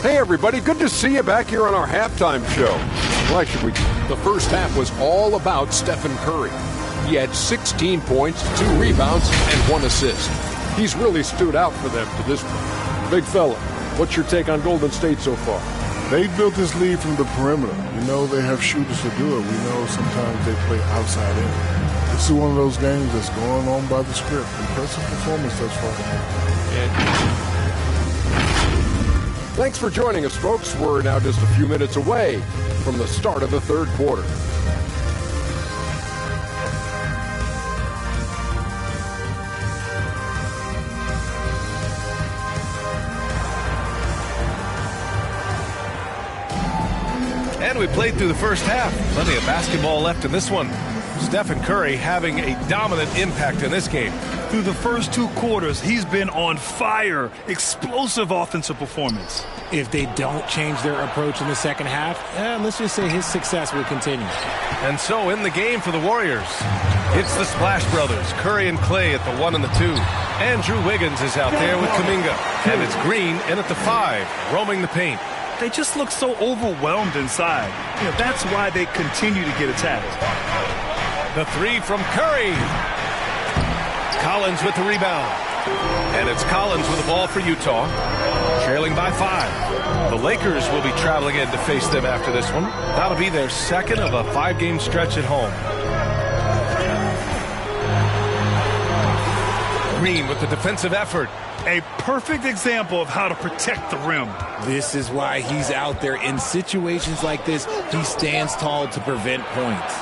Hey, everybody. Good to see you back here on our halftime show. Why should we? The first half was all about Stephen Curry. He had 16 points, 2 rebounds, and 1 assist. He's really stood out for them to this point. Big fella, what's your take on Golden State so far? They built this lead from the perimeter. You know they have shooters to do it. We know sometimes they play outside in. This is one of those games that's going on by the script. Impressive performance thus far. Thanks for joining us, folks. We're now just a few minutes away from the start of the third quarter. And we played through the first half. Plenty of basketball left in this one. Stephen Curry having a dominant impact in this game. Through the first 2 quarters, he's been on fire. Explosive offensive performance. If they don't change their approach in the second half, let's just say his success will continue. And so in the game for the Warriors, it's the Splash Brothers, Curry and Klay at the 1 and the 2. Andrew Wiggins is out there with Kuminga. And it's Green in at the 5, roaming the paint. They just look so overwhelmed inside. You know, that's why they continue to get attacked. The 3 from Curry. Collins with the rebound. And it's Collins with the ball for Utah. Trailing by 5. The Lakers will be traveling in to face them after this one. That'll be their second of a 5-game stretch at home. Green with the defensive effort. A perfect example of how to protect the rim. This is why he's out there. In situations like this, he stands tall to prevent points.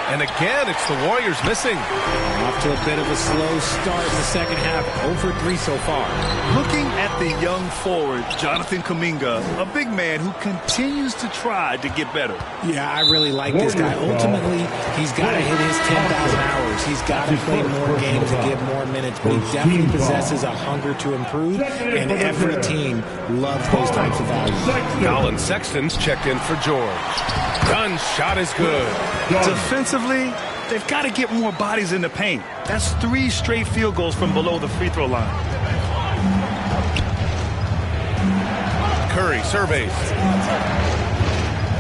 And again, it's the Warriors missing. Off to a bit of a slow start in the second half. 0 for 3 so far. Looking at the young forward, Jonathan Kuminga, a big man who continues to try to get better. Yeah, I really like this guy. Ultimately, he's got to hit his 10,000 hours. He's got to play more games and get more minutes, but he definitely possesses a hunger to improve, and every team loves those types of values. Colin Sexton's checked in for George. Dunn's shot is good. Defensively, they've got to get more bodies in the paint. That's 3 straight field goals from below the free throw line. Curry surveys.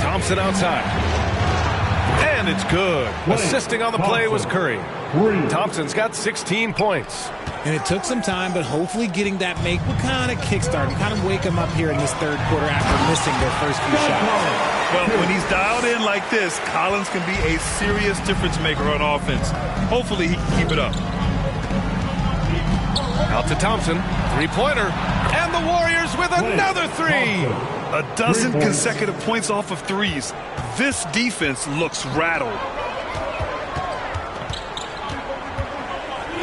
Thompson outside. And it's good. Assisting on the play was Curry. Thompson's got 16 points. And it took some time, but hopefully getting that make will kind of kickstart and kind of wake them up here in this third quarter after missing their first few shots. Well, when he's dialed in like this, Collins can be a serious difference maker on offense. Hopefully he can keep it up. Out to Thompson. Three-pointer. And the Warriors with another 3. A dozen consecutive points off of threes. This defense looks rattled.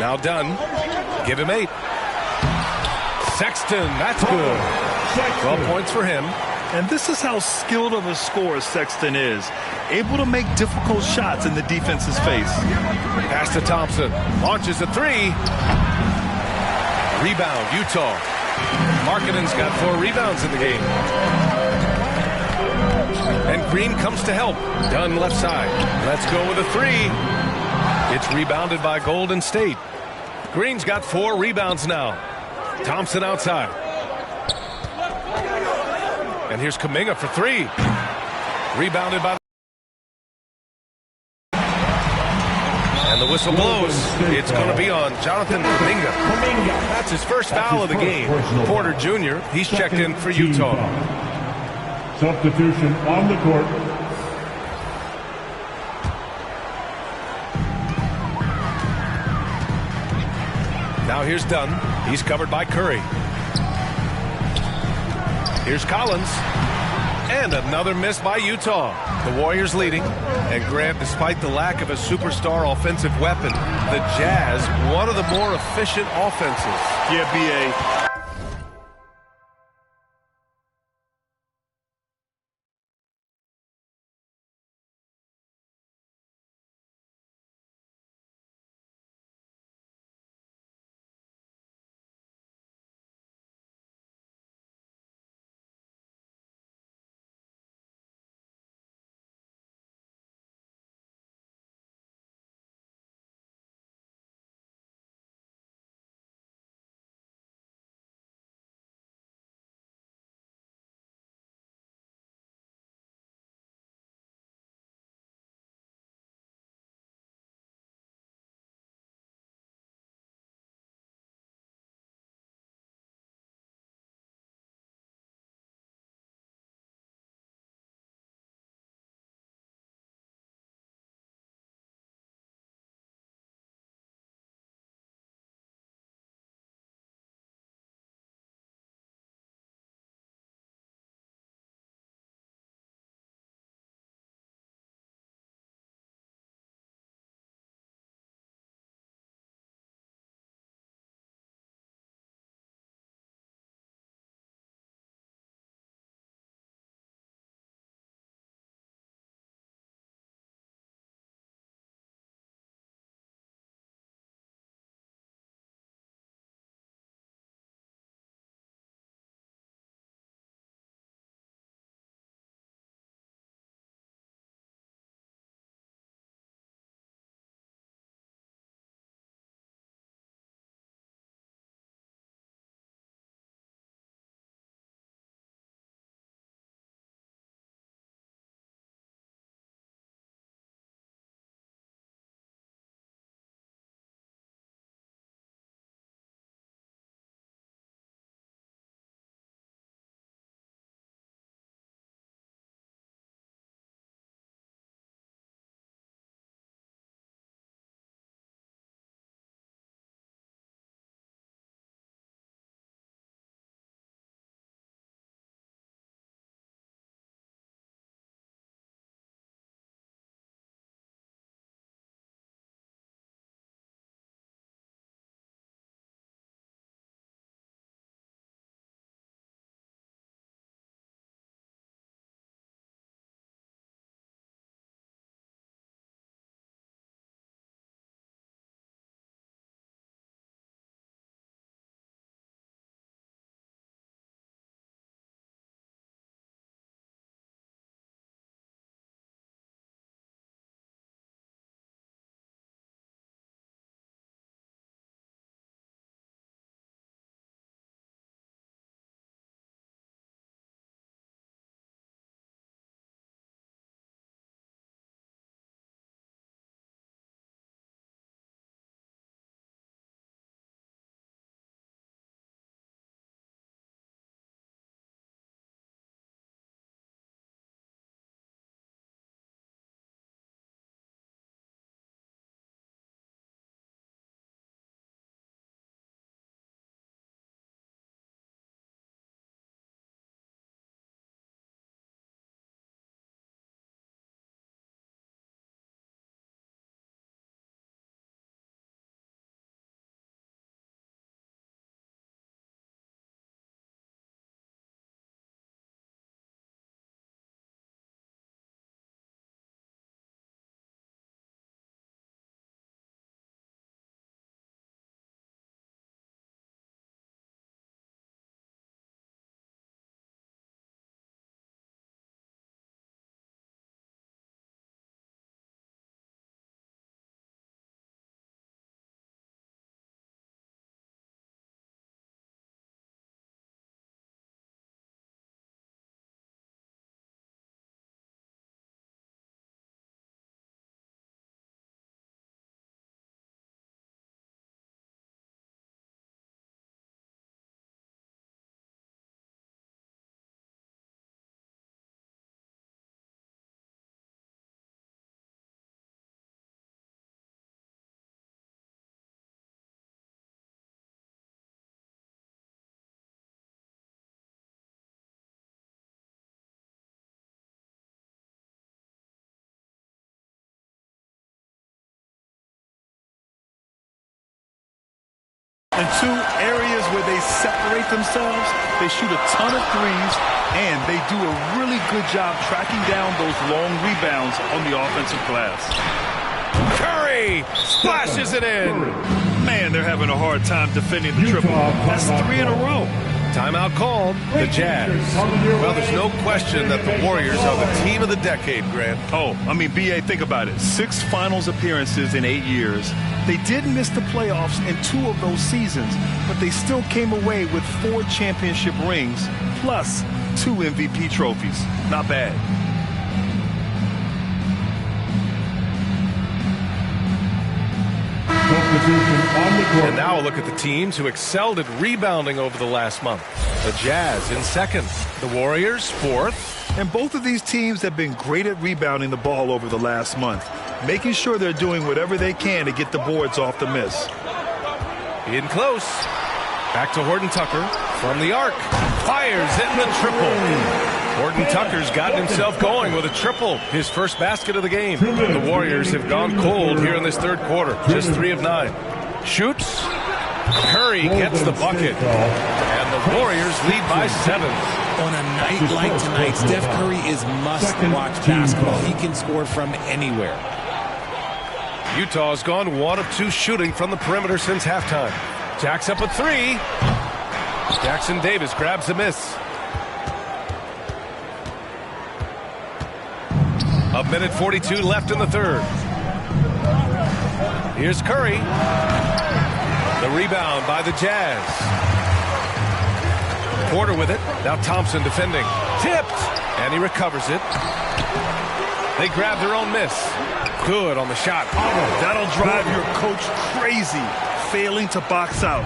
Now Dunn. Give him 8. Sexton, that's good. 12 points for him. And this is how skilled of a scorer Sexton is. Able to make difficult shots in the defense's face. Pass to Thompson. Launches a 3. Rebound, Utah. Markkanen's got 4 rebounds in the game. And Green comes to help. Dunn left side. Let's go with a 3. It's rebounded by Golden State. Green's got 4 rebounds now. Thompson outside. And here's Kuminga for 3. Rebounded by... And the whistle blows. It's going to be on Jonathan Kuminga. That's his first foul of the game. Porter Jr., he's checked in for Utah. Substitution on the court. Now here's Dunn. He's covered by Curry. Here's Collins. And another miss by Utah. The Warriors leading. And Grant, despite the lack of a superstar offensive weapon, the Jazz, one of the more efficient offenses. Yeah, B.A. And two areas where they separate themselves, they shoot a ton of threes, and they do a really good job tracking down those long rebounds on the offensive glass. Curry splashes it in. Man, they're having a hard time defending the triple. That's 3 in a row. Timeout called, the Jazz. Well, there's no question that the Warriors are the team of the decade, Grant. Oh, I mean, B.A., think about it. 6 finals appearances in 8 years. They did miss the playoffs in 2 of those seasons, but they still came away with 4 championship rings, plus 2 MVP trophies. Not bad. And now a look at the teams who excelled at rebounding over the last month. The Jazz in second, the Warriors fourth. And both of these teams have been great at rebounding the ball over the last month, making sure they're doing whatever they can to get the boards off the miss. In close. Back to Horton Tucker from the arc. Fires in the triple. Horton Tucker's gotten himself going with a triple, his first basket of the game. The Warriors have gone cold here in this third quarter, just 3 of 9. Shoots. Curry gets the bucket. And the Warriors lead by 7. On a night like tonight, Steph Curry is must-watch basketball. He can score from anywhere. Utah's gone 1 of 2 shooting from the perimeter since halftime. Jack's up a 3. Jackson Davis grabs a miss. A minute 42 left in the third. Here's Curry. The rebound by the Jazz. Porter with it. Now Thompson defending. Tipped. And he recovers it. They grab their own miss. Good on the shot. Oh, that'll drive your coach crazy. Failing to box out.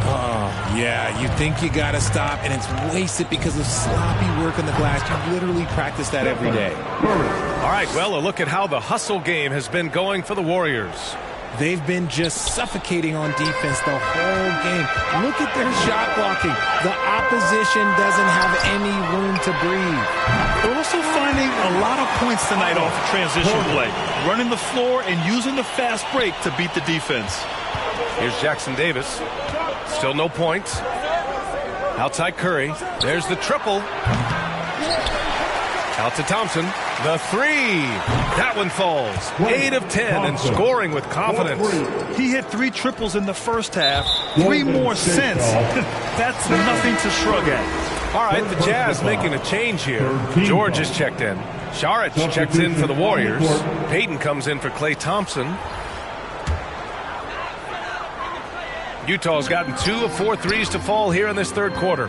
Oh, yeah, you think you got to stop, and it's wasted because of sloppy work on the glass. You literally practice that every day. All right, well, a look at how the hustle game has been going for the Warriors. They've been just suffocating on defense the whole game. Look at their shot blocking. The opposition doesn't have any room to breathe. They're also finding a lot of points tonight off of transition play, running the floor and using the fast break to beat the defense. Here's Jackson Davis. Still no points. Outside Curry. There's the triple. Out to Thompson. The 3. That one falls. 8 of 10 and scoring with confidence. He hit 3 triples in the first half. 3 more since. That's nothing to shrug at. All right, the Jazz making a change here. George is checked in. Saric checks in for the Warriors. Payton comes in for Klay Thompson. Utah's gotten 2 of 4 threes to fall here in this third quarter.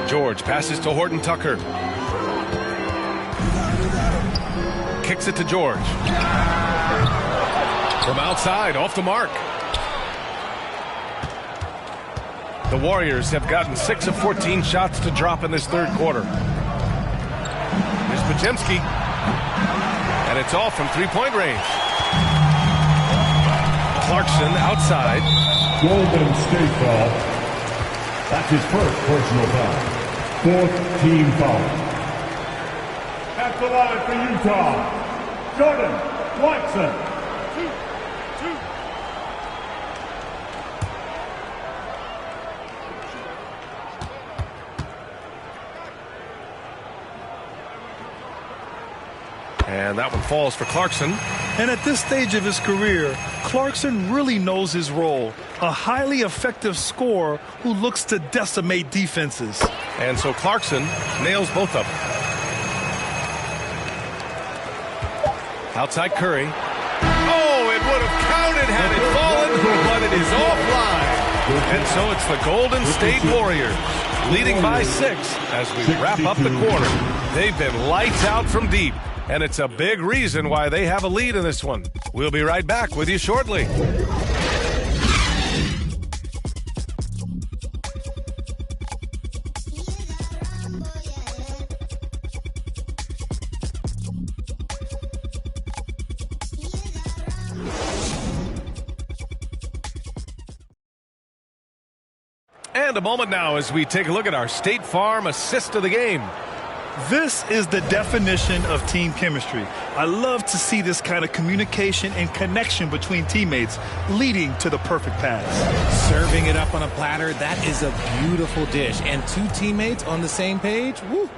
George passes to Horton Tucker. Kicks it to George. From outside, off the mark. The Warriors have gotten 6 of 14 shots to drop in this third quarter. Here's Podziemski. And it's all from three-point range. Clarkson outside. Golden State foul. That's his first personal foul. 4th team foul. At the line for Utah, Jordan Clarkson. And that one falls for Clarkson. And at this stage of his career, Clarkson really knows his role. A highly effective scorer who looks to decimate defenses. And so Clarkson nails both of them. Outside Curry. Oh, it would have counted had it fallen, but it is offline. And so it's the Golden State Warriors leading by 6 as we wrap up the quarter. They've been lights out from deep. And it's a big reason why they have a lead in this one. We'll be right back with you shortly. And a moment now as we take a look at our State Farm assist of the game. This is the definition of team chemistry. I love to see this kind of communication and connection between teammates leading to the perfect pass. Serving it up on a platter, that is a beautiful dish. And two teammates on the same page, woo.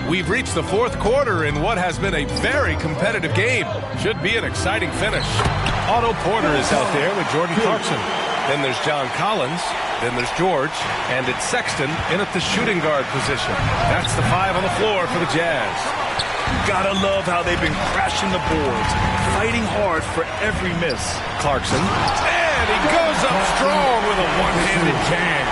We've reached the fourth quarter in what has been a very competitive game. Should be an exciting finish. Otto Porter is out there with Jordan Clarkson. Then there's John Collins. Then there's George. And it's Sexton in at the shooting guard position. That's the 5 on the floor for the Jazz. Gotta love how they've been crashing the boards, fighting hard for every miss. Clarkson. And he goes up strong with a one-handed jam.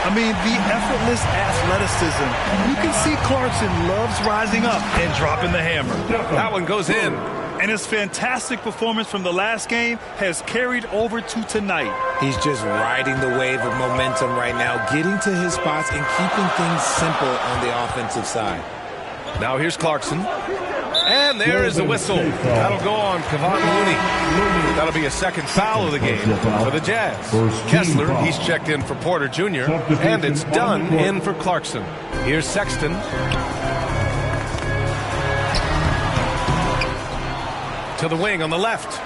I mean, the effortless athleticism. You can see Clarkson loves rising up and dropping the hammer. That one goes in. And his fantastic performance from the last game has carried over to tonight. He's just riding the wave of momentum right now, getting to his spots and keeping things simple on the offensive side. Now here's Clarkson. And there is the whistle. That'll go on Kevon Looney. That'll be a second foul of the game for the Jazz. Kessler, he's checked in for Porter Jr. And it's Dunn in for Clarkson. Here's Sexton. To the wing on the left.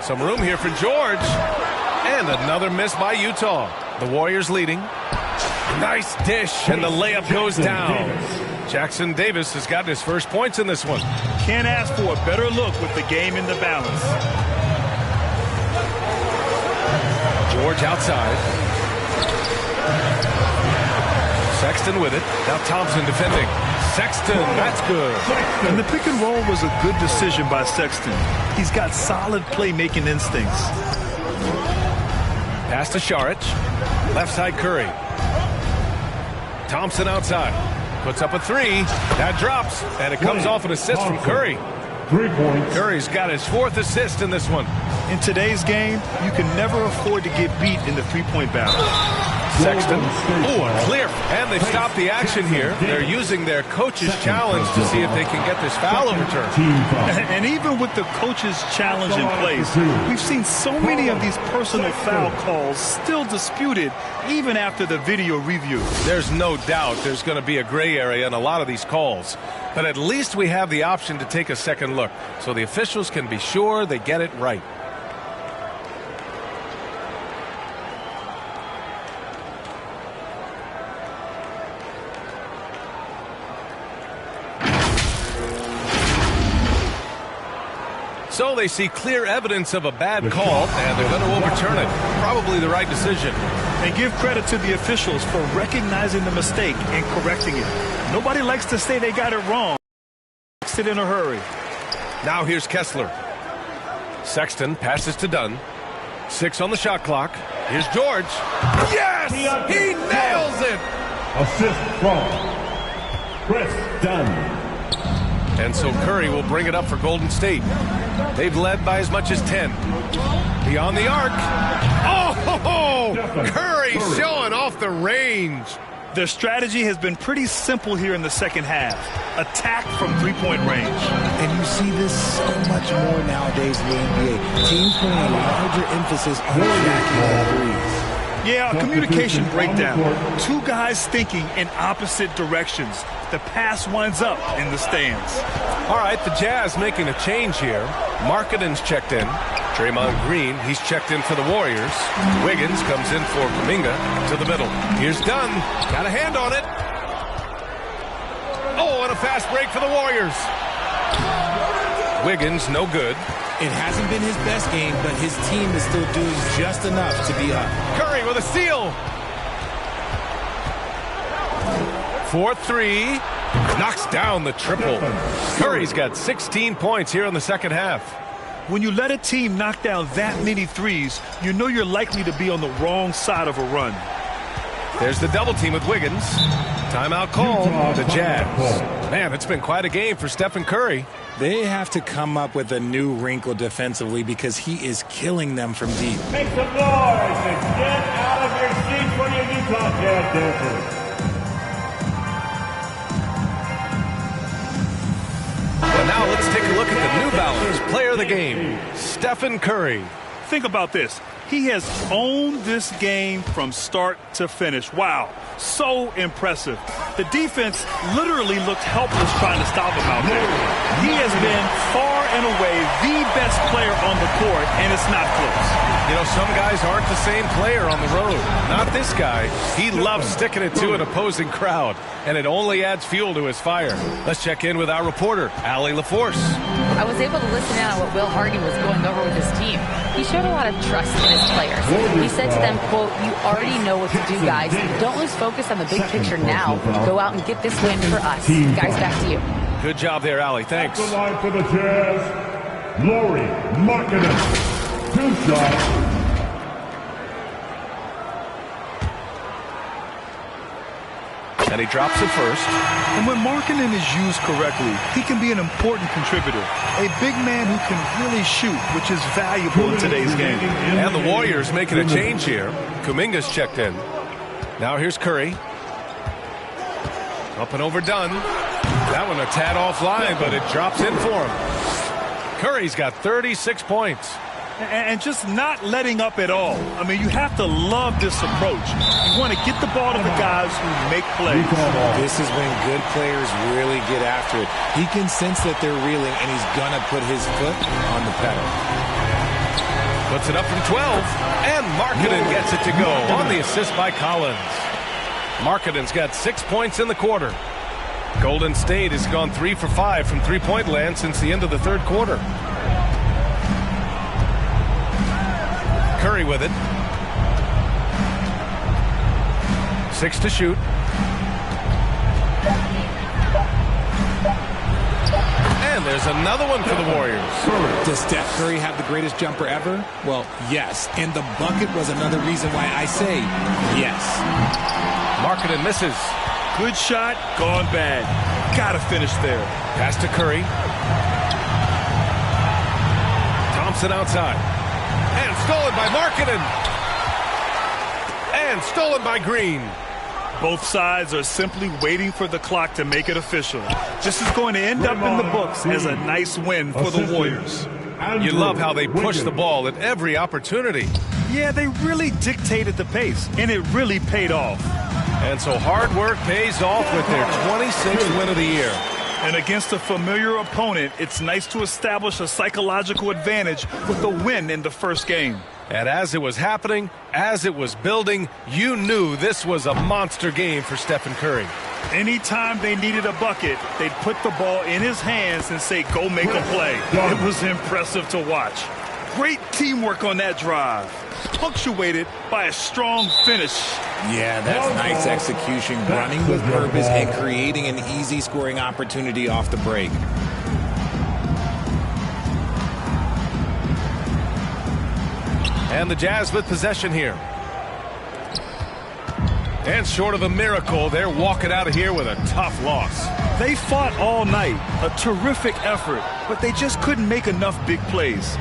Some room here for George. And another miss by Utah. The Warriors leading. Nice dish, and the layup goes down. Jackson Davis has gotten his first points in this one. Can't ask for a better look with the game in the balance. George outside. Sexton with it. Now Thompson defending. Sexton, that's good. And the pick and roll was a good decision by Sexton. He's got solid playmaking instincts. Pass to Saric. Left side Curry. Thompson outside. Puts up a 3. That drops. And it comes off an assist from Curry. 3 points. Curry's got his 4th assist in this one. In today's game, you can never afford to get beat in the three-point battle. Sexton. Oh, a clear. And they've stopped the action here. They're using their coach's challenge to see if they can get this foul overturned. And even with the coach's challenge in place, we've seen so many of these personal foul calls still disputed even after the video review. There's no doubt there's going to be a gray area in a lot of these calls. But at least we have the option to take a second look so the officials can be sure they get it right. So they see clear evidence of a bad call, and they're going to overturn it. Probably the right decision. And give credit to the officials for recognizing the mistake and correcting it. Nobody likes to say they got it wrong. Fix it in a hurry. Now here's Kessler. Sexton passes to Dunn. 6 on the shot clock. Here's George. Yes! He nails it! Assist from Chris Dunn. And so Curry will bring it up for Golden State. They've led by as much as 10. Beyond the arc. Oh! Curry showing off the range. Their strategy has been pretty simple here in the second half. Attack from three-point range. And you see this so much more nowadays in the NBA. Teams putting a larger emphasis on jacking the threes. Yeah, communication breakdown. Two guys thinking in opposite directions. The pass winds up in the stands. All right, the Jazz making a change here. Markkanen's checked in. Draymond Green, he's checked in for the Warriors. Wiggins comes in for Kuminga to the middle. Here's Dunn. Got a hand on it. Oh, and a fast break for the Warriors. Wiggins, no good. It hasn't been his best game, but his team is still doing just enough to be up. Curry with a steal. 4-3. Knocks down the triple. Curry's got 16 points here in the second half. When you let a team knock down that many threes, you know you're likely to be on the wrong side of a run. There's the double team with Wiggins. Timeout call. The Jazz. Man, it's been quite a game for Stephen Curry. They have to come up with a new wrinkle defensively because he is killing them from deep. Make some noise and get out of your seats for your Utah Jazz dancers. Well, now let's take a look at the New Balance player of the game, Stephen Curry. Think about this. He has owned this game from start to finish. Wow, so impressive. The defense literally looked helpless trying to stop him out there. He has been far and away the best player on the court, and it's not close. You know, some guys aren't the same player on the road. Not this guy. He loves sticking it to an opposing crowd, and it only adds fuel to his fire. Let's check in with our reporter, Allie LaForce. I was able to listen in on what Will Hardy was going over with his team. He showed a lot of trust in his players. He said to them, quote, "You already know what to do, guys. Don't lose focus on the big picture now. Go out and get this win for us." Guys, back to you. Good job there, Allie. Thanks. At the line for the Jazz, Lauri Markkanen. 2 shots. And he drops it first. And when Markkanen is used correctly, he can be an important contributor. A big man who can really shoot, which is valuable in today's game. And the Warriors making a change here. Kuminga's checked in. Now here's Curry. Up and overdone. That one a tad offline, but it drops in for him. Curry's got 36 points. And just not letting up at all. I mean, you have to love this approach. You want to get the ball to the guys who make plays. This is when good players really get after it. He can sense that they're reeling, and he's going to put his foot on the pedal. Puts it up from 12, and Markkanen gets it to go on the assist by Collins. Markkanen's got 6 points in the quarter. Golden State has gone 3 for 5 from three-point land since the end of the third quarter. Curry with it. 6 to shoot. And there's another one for the Warriors. Does Steph Curry have the greatest jumper ever? Well, yes. And the bucket was another reason why I say yes. Markkanen misses. Good shot, gone bad. Gotta finish there. Pass to Curry. Thompson outside. And stolen by Markkanen. And stolen by Green. Both sides are simply waiting for the clock to make it official. This is going to end up in the books as a nice win for the Warriors. You love how they push the ball at every opportunity. Yeah, they really dictated the pace, and it really paid off. And so hard work pays off with their 26th win of the year. And against a familiar opponent, it's nice to establish a psychological advantage with a win in the first game. And as it was happening, as it was building, you knew this was a monster game for Stephen Curry. Anytime they needed a bucket, they'd put the ball in his hands and say, go make a play. It was impressive to watch. Great teamwork on that drive, punctuated by a strong finish. Yeah, that's nice execution, running with purpose and creating an easy scoring opportunity off the break. And the Jazz with possession here. And short of a miracle, they're walking out of here with a tough loss. They fought all night, a terrific effort, but they just couldn't make enough big plays.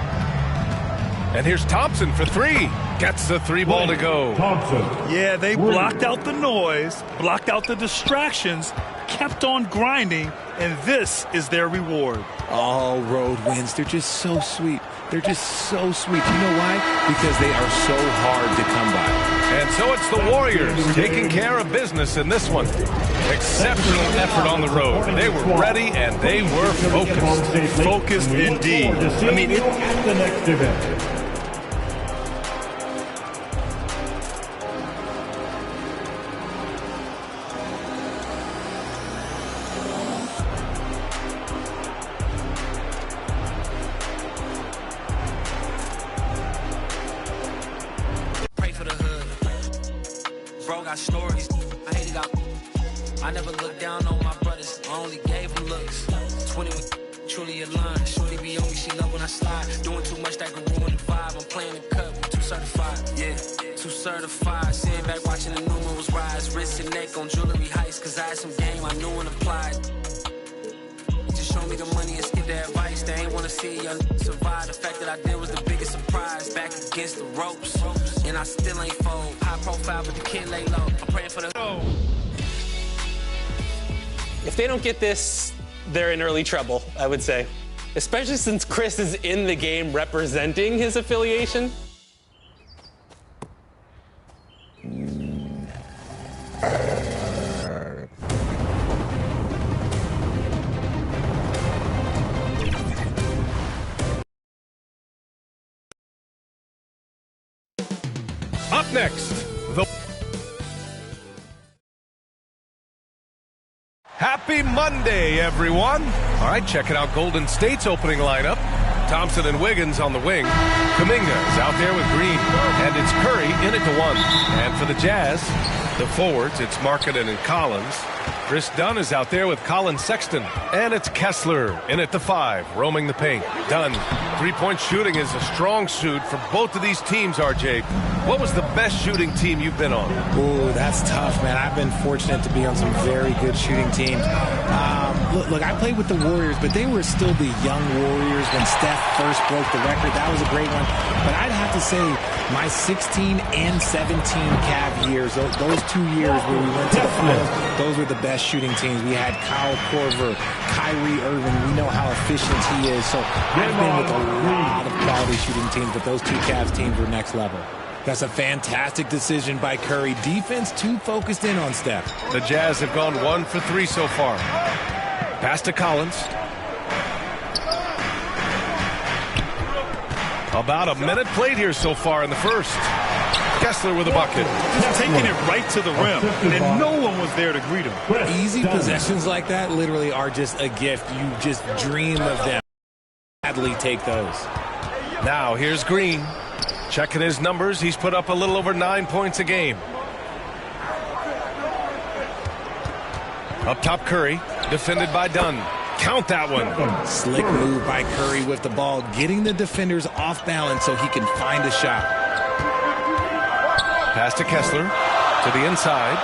And here's Thompson for 3. Gets the 3 ball to go. Thompson. Yeah, they blocked out the noise, blocked out the distractions, kept on grinding, and this is their reward. All road wins, they're just so sweet. They're just so sweet. You know why? Because they are so hard to come by. And so it's the Warriors taking care of business in this one. Exceptional effort on the road. They were ready and they were focused. Focused indeed. I mean, at the next event. Stories. I hate it out. I never looked down on my brothers. I only gave them looks. 20 truly aligned. Shorty be on me, she love when I slide. Doing too much that could ruin the vibe. I'm playing the cut, I'm too certified. Yeah, too certified. Sitting back watching the numerals rise. Wrist and neck on jewelry heights. Cause I had some game I knew and applied. Just show me the money and skip the advice. They ain't wanna see young survive. The fact that I did was the biggest surprise. Back against the ropes. And I still ain't fold. High profile, but the kid lay low. I'm praying for the... If they don't get this, they're in early trouble, I would say. Especially since Chris is in the game representing his affiliation. Up next, Happy Monday, everyone. All right, checking out Golden State's opening lineup. Thompson and Wiggins on the wing. Kuminga is out there with Green. And it's Curry in at the 1. And for the Jazz, the forwards, it's Markkanen and Collins. Chris Dunn is out there with Colin Sexton. And it's Kessler in at the 5, roaming the paint. Dunn, three-point shooting is a strong suit for both of these teams, RJ. What was the best shooting team you've been on? Ooh, that's tough, man. I've been fortunate to be on some very good shooting teams. Look, I played with the Warriors, but they were still the young Warriors when Steph first broke the record. That was a great one. But I'd have to say my 16 and 17 Cav years, those 2 years where we went to the finals, those were the best shooting teams. We had Kyle Korver, Kyrie Irving. We know how efficient he is. So I've been with a lot of quality shooting teams, but those 2 Cavs teams were next level. That's a fantastic decision by Curry. Defense too focused in on Steph. The Jazz have gone 1 for 3 so far. Pass to Collins. About a minute played here so far in the first. Kessler with a bucket. Just taking it right to the rim, and no one was there to greet him. Easy possessions like that literally are just a gift. You just dream of them. Gladly take those. Now here's Green. Checking his numbers, he's put up a little over 9 points a game. Up top, Curry, defended by Dunn. Count that one. Slick move by Curry with the ball, getting the defenders off balance so he can find a shot. Pass to Kessler, to the inside.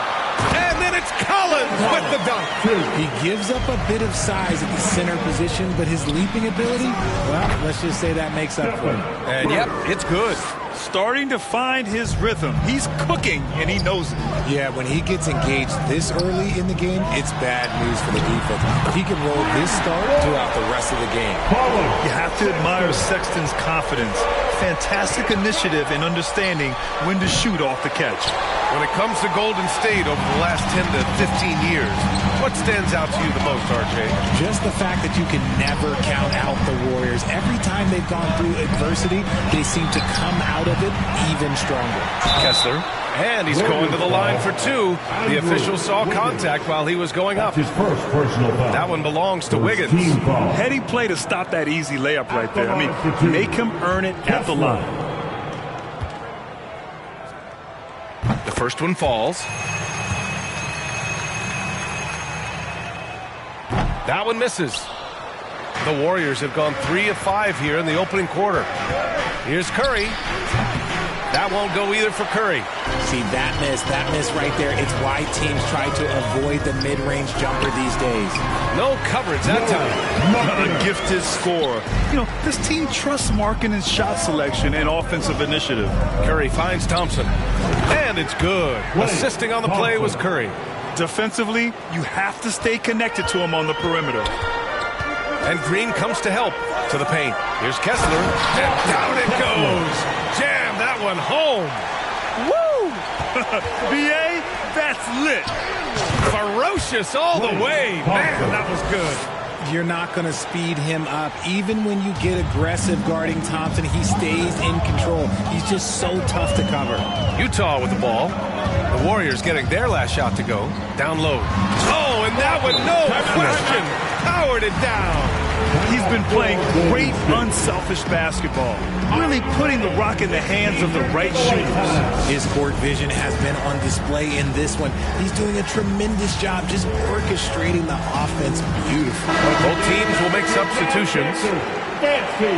And then it's Collins with the dunk. He gives up a bit of size at the center position, but his leaping ability, well, let's just say that makes up for it. And yep, it's good. Starting to find his rhythm. He's cooking, and he knows it. Yeah, when he gets engaged this early in the game, it's bad news for the defense. If he can roll this start throughout the rest of the game. You have to admire Sexton's confidence. Fantastic initiative and understanding when to shoot off the catch. When it comes to Golden State over the last 10 to 15 years, what stands out to you the most, RJ? Just the fact that you can never count out the Warriors. Every time they've gone through adversity, they seem to come out of it even stronger. Kessler, and he's going to the line for 2. The official saw contact while he was going up. His first personal foul. That one belongs to Wiggins. Heady play to stop that easy layup right there. I mean, make him earn it at the line. The first one falls. That one misses. The Warriors have gone 3 of 5 here in the opening quarter. Here's Curry. That won't go either for Curry. See, that miss right there. It's why teams try to avoid the mid-range jumper these days. No coverage that time. A gifted scorer. You know, this team trusts Markkanen's shot selection and offensive initiative. Curry finds Thompson. And it's good. Assisting on the play was Curry. Defensively, you have to stay connected to him on the perimeter. And Green comes to help to the paint. Here's Kessler. And down it goes. Jam that one home. Woo! BA, that's lit. Ferocious all the way. Man, that was good. You're not going to speed him up. Even when you get aggressive guarding Thompson, he stays in control. He's just so tough to cover. Utah with the ball. The Warriors getting their last shot to go. Down low. Oh, and that one, no question, powered it down. He's been playing great, unselfish basketball. Really putting the rock in the hands of the right shooters. His court vision has been on display in this one. He's doing a tremendous job just orchestrating the offense beautifully. Both teams will make substitutions.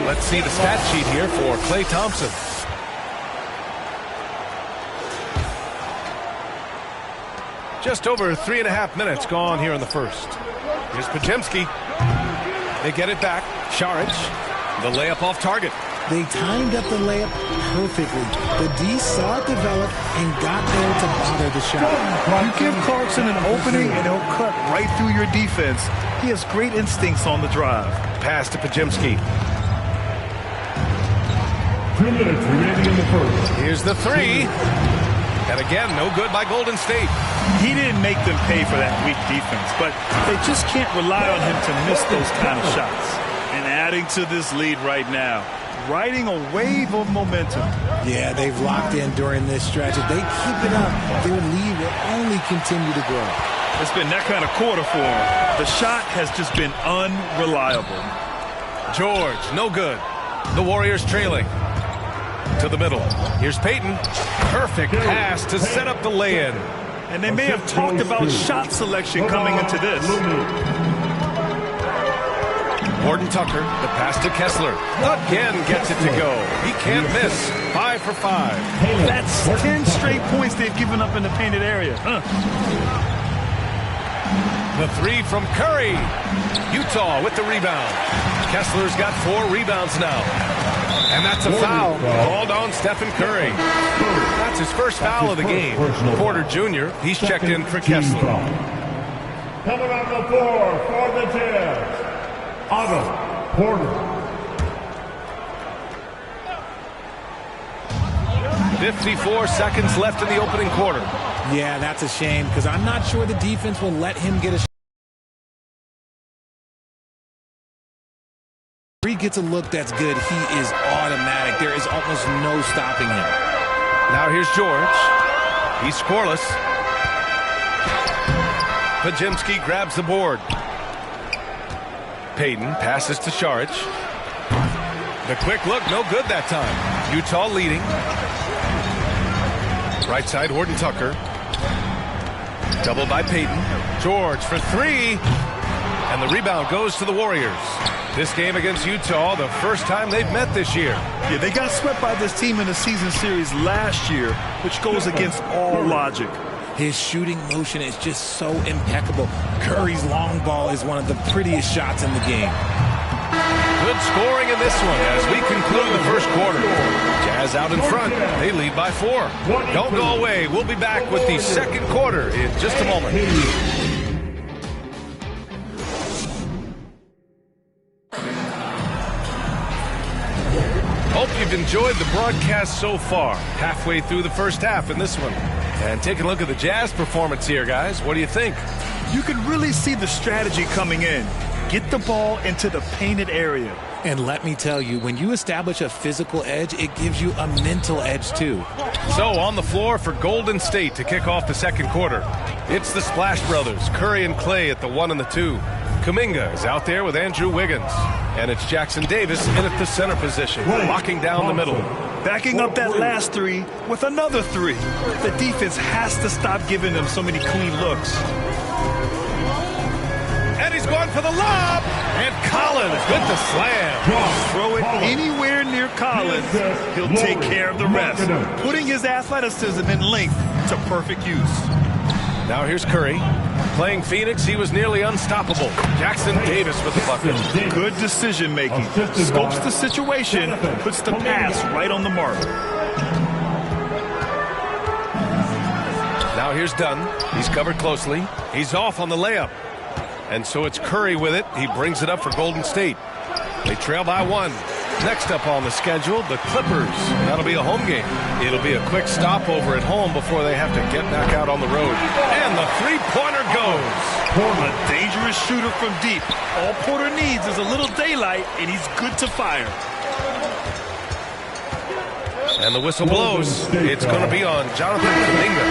Let's see the stat sheet here for Klay Thompson. Just over 3.5 minutes gone here in the first. Here's Podziemski. They get it back. Šarić, the layup off target. They timed up the layup perfectly. The D saw it develop and got there to bother the shot. You give Clarkson an opening and he'll cut right through your defense. He has great instincts on the drive. Pass to Podziemski. 2 minutes remaining in the first. Here's the 3. And again, no good by Golden State. He didn't make them pay for that weak defense, but they just can't rely on him to miss those kind of shots. And adding to this lead right now, riding a wave of momentum. Yeah, they've locked in during this stretch. If they keep it up, their lead will only continue to grow. It's been that kind of quarter for him. The shot has just been unreliable. George, no good. The Warriors trailing. To the middle. Here's Payton. Perfect pass to set up the lay-in. And they may have talked about shot selection coming into this. Gordon Tucker, the pass to Kessler. Again gets it to go. He can't miss. 5 for 5. That's 10 straight points they've given up in the painted area. The three from Curry. Utah with the rebound. Kessler's got 4 rebounds now. And that's a foul called on Stephen Curry. That's his first foul of the game. Porter Jr., he's checked in for Kessler. Coming on the floor for the Jazz, Otto Porter. 54 seconds left in the opening quarter. Yeah, that's a shame because I'm not sure the defense will let him get a shot. If he gets a look that's good, he is automatic. There is almost no stopping him. Now here's George. He's scoreless. Pajemski grabs the board. Payton passes to Saric. The quick look, no good that time. Utah leading. Right side, Horton Tucker. Doubled by Payton. George for 3. And the rebound goes to the Warriors. This game against Utah, the first time they've met this year. Yeah, they got swept by this team in the season series last year, which goes against all logic. His shooting motion is just so impeccable. Curry's long ball is one of the prettiest shots in the game. Good scoring in this one as we conclude the first quarter. Jazz out in front. They lead by 4. Don't go away. We'll be back with the second quarter in just a moment. Hope you've enjoyed the broadcast so far. Halfway through the first half in this one. And take a look at the Jazz performance here, guys. What do you think? You can really see the strategy coming in. Get the ball into the painted area. And let me tell you, when you establish a physical edge, it gives you a mental edge too. So on the floor for Golden State to kick off the second quarter. It's the Splash Brothers, Curry and Klay at the 1 and the 2. Kuminga is out there with Andrew Wiggins. And it's Jackson Davis in at the center position, locking down the middle. Backing up that last 3 with another 3. The defense has to stop giving them so many clean looks. And he's going for the lob. And Collins with the slam. Throw it anywhere near Collins. He'll take care of the rest. Putting his athleticism and length to perfect use. Now here's Curry. Playing Phoenix, he was nearly unstoppable. Jackson Davis with the bucket. Good decision making. Scopes the situation, puts the pass right on the mark. Now here's Dunn. He's covered closely. He's off on the layup. And so it's Curry with it. He brings it up for Golden State. They trail by 1. Next up on the schedule, the Clippers. That'll be a home game. It'll be a quick stopover at home before they have to get back out on the road. And the three-pointer goes. A dangerous shooter from deep. All Porter needs is a little daylight, and he's good to fire. And the whistle blows. It's going to be on Jonathan Kuminga.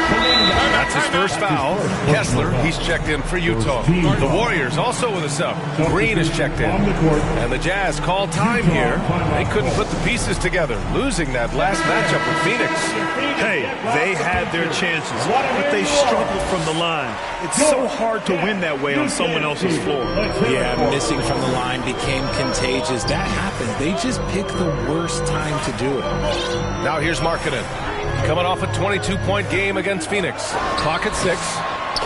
That's his first foul. Kessler, he's checked in for Utah. The Warriors also with a sub. Green is checked in. And the Jazz call time here. They couldn't put the pieces together, losing that last matchup with Phoenix. Hey, they had their chances, but they struggled from the line. It's so hard to win that way on someone else's floor. Yeah, missing from the line became contagious. That happens. They just pick the worst time to do it. Now here's Markkanen. Coming off a 22-point game against Phoenix. Clock at 6.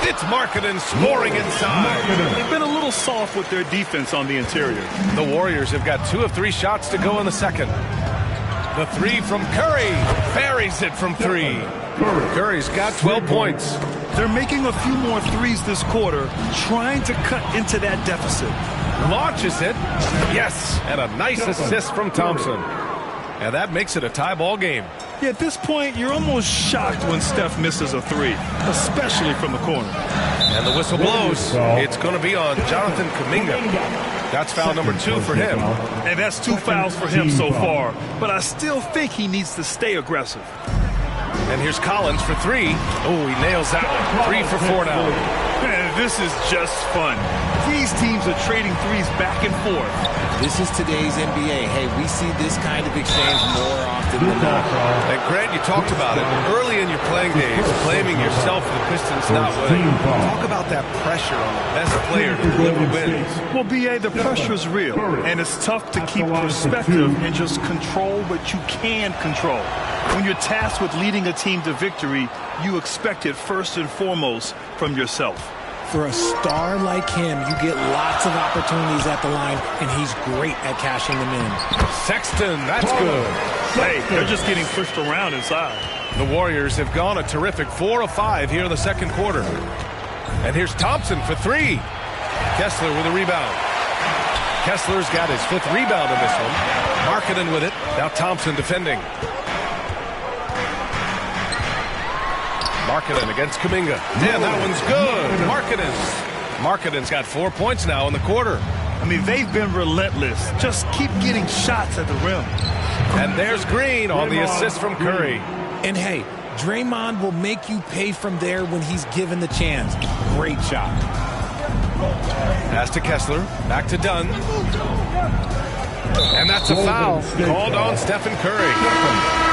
It's Markkanen scoring inside. They've been a little soft with their defense on the interior. The Warriors have got 2 of 3 shots to go in the second. The 3 from Curry. Buries it from 3. Curry's got 12 points. They're making a few more threes this quarter, trying to cut into that deficit. Launches it. Yes, and a nice assist from Thompson. And that makes it a tie ball game. Yeah, at this point, you're almost shocked when Steph misses a three, especially from the corner. And the whistle blows. It's going to be on Jonathan Kuminga. That's foul number 2 for him. And that's 2 fouls for him so far. But I still think he needs to stay aggressive. And here's Collins for 3. Oh, he nails that one. 3 for 4 now. Man, this is just fun. These teams are trading threes back and forth. This is today's NBA. Hey, we see this kind of exchange more often than not. And Grant, you talked about it early in your playing days, blaming yourself for the Pistons not winning. Talk about that pressure on the best player to deliver wins. Well, B.A., the pressure is real, and it's tough to keep perspective and just control what you can control. When you're tasked with leading a team to victory, you expect it first and foremost from yourself. For a star like him, you get lots of opportunities at the line, and he's great at cashing them in. Sexton, that's good. Hey, they're just getting pushed around inside. The Warriors have gone a terrific 4 of 5 here in the second quarter. And here's Thompson for 3. Kessler with a rebound. Kessler's got his 5th rebound in this one. Markkanen with it. Now Thompson defending. Markkanen against Kuminga. And that one's good. Markkanen's got 4 points now in the quarter. I mean, they've been relentless. Just keep getting shots at the rim. And there's Green on the assist from Curry. And hey, Draymond will make you pay from there when he's given the chance. Great shot. Pass to Kessler. Back to Dunn. And that's a foul called on Stephen Curry.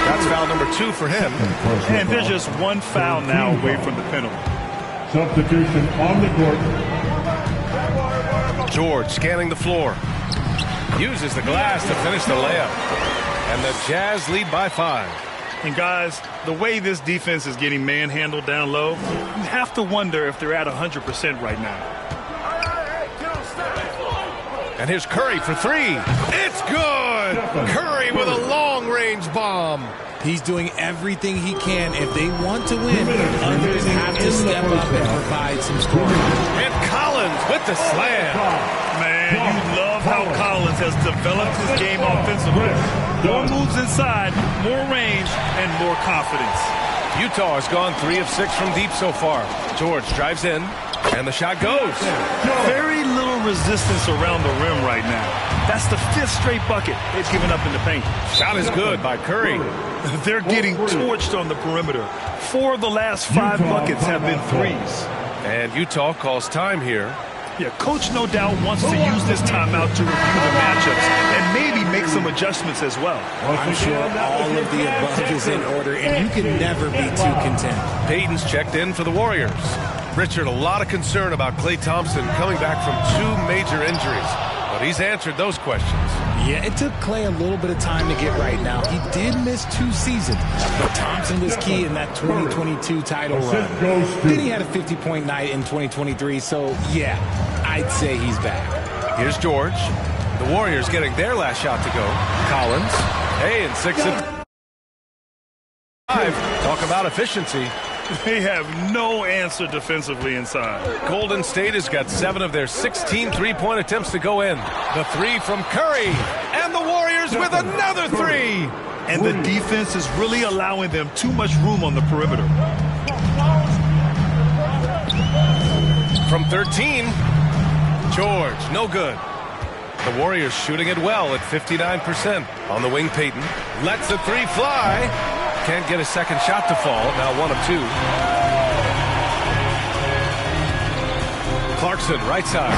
That's foul number 2 for him. And they're just 1 foul now away from the penalty. Substitution on the court. George scanning the floor. Uses the glass to finish the layup. And the Jazz lead by 5. And guys, the way this defense is getting manhandled down low, you have to wonder if they're at 100% right now. And here's Curry for 3. It's good! Curry with a long-range bomb. He's doing everything he can. If they want to win, others have to step up and provide some scoring. And Collins with the slam. Man, you love how Collins has developed his game offensively. More moves inside, more range, and more confidence. Utah has gone 3 of 6 from deep so far. George drives in, and the shot goes. Very little resistance around the rim right now. That's the 5th straight bucket they've given up in the paint. Shot is good by Curry. They're getting torched on the perimeter. 4 of the last 5 buckets have been threes. And Utah calls time here. Yeah, coach no doubt wants to use this timeout to review the matchups and maybe make some adjustments as well. I'm sure all of the above is in order, and you can never be too content. Payton's checked in for the Warriors. Richard, a lot of concern about Klay Thompson coming back from 2 major injuries, but he's answered those questions. Yeah, it took Klay a little bit of time to get right now. He did miss 2 seasons, but Thompson was key in that 2022 title run. Then he had a 50-point night in 2023, so yeah, I'd say he's back. Here's George. The Warriors getting their last shot to go. Collins. Hey, and 6 of 5. Talk about efficiency. They have no answer defensively inside. Golden State has got 7 of their 16 three-point attempts to go in. The 3 from Curry. And the Warriors with another 3. And the defense is really allowing them too much room on the perimeter. From 13, George, no good. The Warriors shooting it well at 59%. On the wing, Payton lets the 3 fly. Can't get a second shot to fall. Now 1 of 2. Clarkson, right side.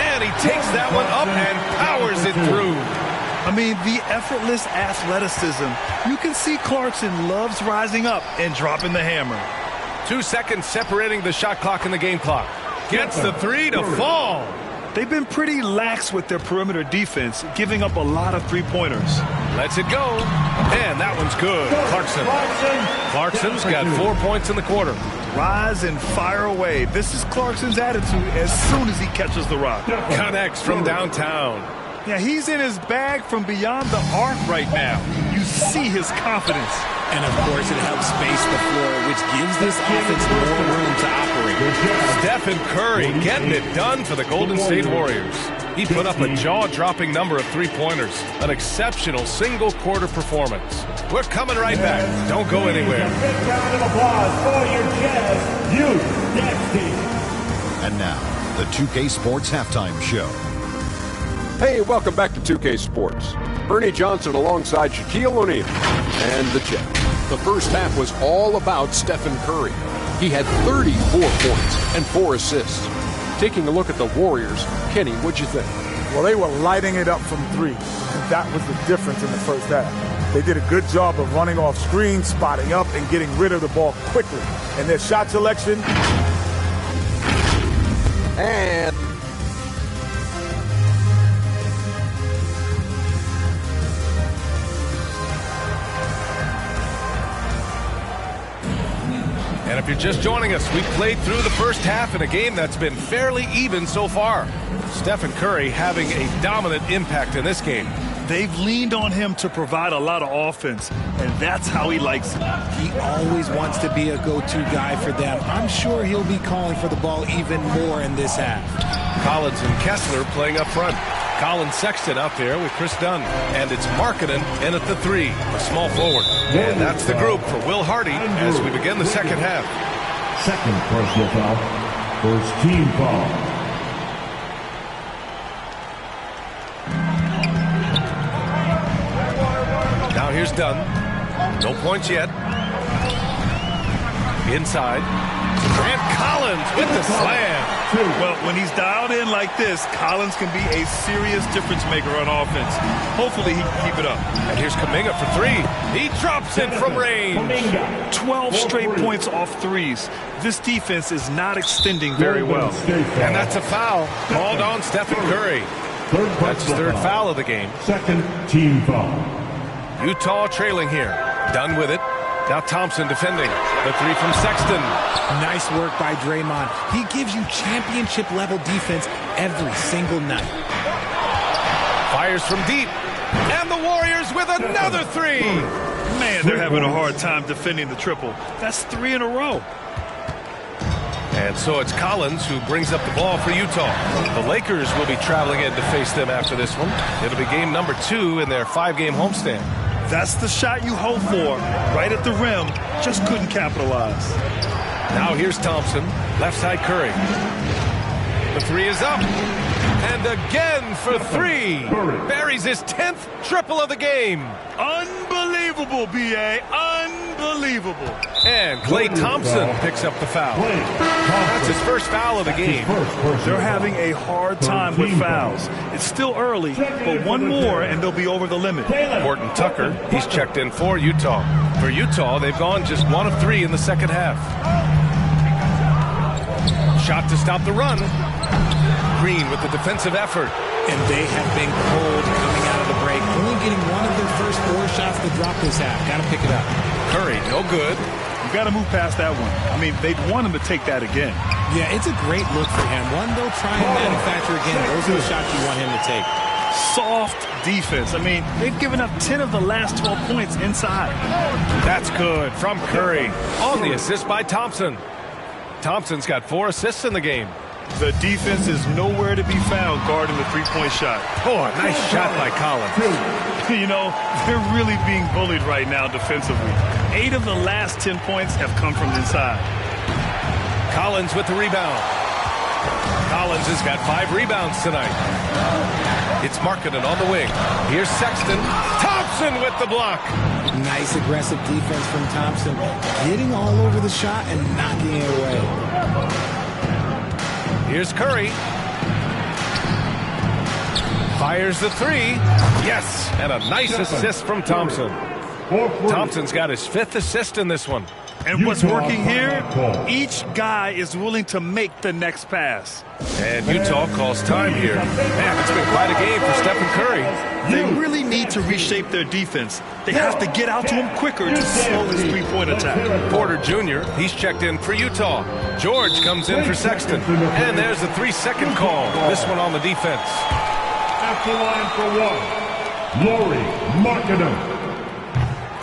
And he takes that one up and powers it through. I mean, the effortless athleticism. You can see Clarkson loves rising up and dropping the hammer. 2 seconds separating the shot clock and the game clock. Gets the 3 to fall. They've been pretty lax with their perimeter defense, giving up a lot of 3-pointers. Lets it go. And that one's good. Clarkson's got 4 points in the quarter. Rise and fire away. This is Clarkson's attitude as soon as he catches the rock. Connects from downtown. Yeah, he's in his bag from beyond the arc right now. You see his confidence. And, of course, it helps space the floor, which gives this offense more room to operate. Stephen Curry getting it done for the Golden State Warriors. He put up a jaw-dropping number of three-pointers. An exceptional single-quarter performance. We're coming right back. Don't go anywhere. Big round of applause for your Jazz Youth Dance Team. And now, the 2K Sports Halftime Show. Hey, welcome back to 2K Sports. Ernie Johnson alongside Shaquille O'Neal and the Jets. The first half was all about Stephen Curry. He had 34 points and 4 assists. Taking a look at the Warriors, Kenny, what'd you think? Well, they were lighting it up from three, and that was the difference in the first half. They did a good job of running off screens, spotting up, and getting rid of the ball quickly. And their shot selection... And... And if you're just joining us, we played through the first half in a game that's been fairly even so far. Stephen Curry having a dominant impact in this game. They've leaned on him to provide a lot of offense, and that's how he likes it. He always wants to be a go-to guy for them. I'm sure he'll be calling for the ball even more in this half. Collins and Kessler playing up front. Colin Sexton out there with Chris Dunn. And it's Markkanen in at the 3, a small forward. And that's the group for Will Hardy as we begin the second half. Second personal foul. First team foul. Now here's Dunn. No points yet. Inside. Grant Collins with the slam. Well, when he's dialed in like this, Collins can be a serious difference maker on offense. Hopefully he can keep it up. And here's Kuminga for 3. He drops it from range. 12 straight points off threes. This defense is not extending very well. And that's a foul called on Stephen Curry. That's his third foul of the game. Second team foul. Utah trailing here. Done with it. Now Thompson defending. The 3 from Sexton. Nice work by Draymond. He gives you championship-level defense every single night. Fires from deep. And the Warriors with another 3. Man, they're having a hard time defending the triple. That's 3 in a row. And so it's Collins who brings up the ball for Utah. The Lakers will be traveling in to face them after this one. It'll be game number 2 in their 5-game homestand. That's the shot you hope for. Right at the rim. Just couldn't capitalize. Now here's Thompson. Left side Curry. The 3 is up. And again for 3. Buries his 10th triple of the game. Unbelievable, B.A. Unbelievable. And Klay Thompson picks up the foul. That's his first foul of the game. They're having a hard time with fouls. It's still early, but one more and they'll be over the limit. Horton Tucker, he's checked in for Utah. For Utah, they've gone just 1 of 3 in the second half. Shot to stop the run. Green with the defensive effort. And they have been cold coming out of the break. Only getting one of their first 4 shots to drop this half. Got to pick it up. Curry, no good. You got to move past that one. I mean, they'd want him to take that again. Yeah, it's a great look for him. One they'll try and manufacture again. Those are the shots you want him to take. Soft defense. I mean, they've given up 10 of the last 12 points inside. That's good from Curry. On the assist by Thompson. Thompson's got 4 assists in the game. The defense is nowhere to be found guarding the three-point shot. Oh, a nice shot by Collins. You know, they're really being bullied right now defensively. 8 of the last 10 points have come from inside. Collins with the rebound. Collins has got 5 rebounds tonight. It's Markkanen on the wing. Here's Sexton. Thompson with the block. Nice aggressive defense from Thompson. Getting all over the shot and knocking it away. Here's Curry. Fires the 3. Yes, and a nice assist from Thompson. Thompson's got his 5th assist in this one. And what's working here, each guy is willing to make the next pass. And Utah calls time here. Man, it's been quite a game for Stephen Curry. They really need to reshape their defense. They have to get out to him quicker to slow his three-point attack. Porter Jr., he's checked in for Utah. George comes in for Sexton. And there's a 3-second call. This one on the defense. At the line for 1, Lauri Markkanen.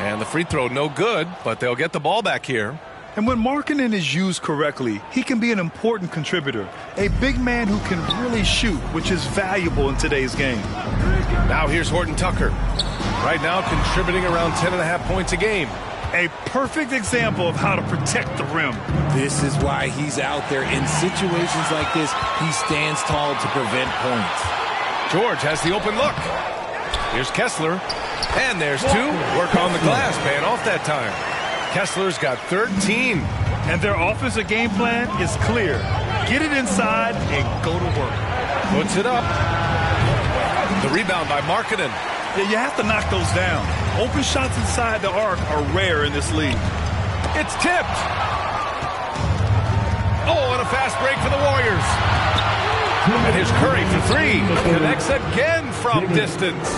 And the free throw no good, but they'll get the ball back here. And when Markkanen is used correctly, he can be an important contributor. A big man who can really shoot, which is valuable in today's game. Now here's Horton Tucker. Right now contributing around 10.5 points a game. A perfect example of how to protect the rim. This is why he's out there. In situations like this, he stands tall to prevent points. George has the open look. Here's Kessler. And there's two. Work on the glass, paying off that time. Kessler's got 13. And their offensive game plan is clear. Get it inside and go to work. Puts it up. The rebound by Markkanen. Yeah, you have to knock those down. Open shots inside the arc are rare in this league. It's tipped. Oh, and a fast break for the Warriors. And here's Curry for three. Connects again from distance.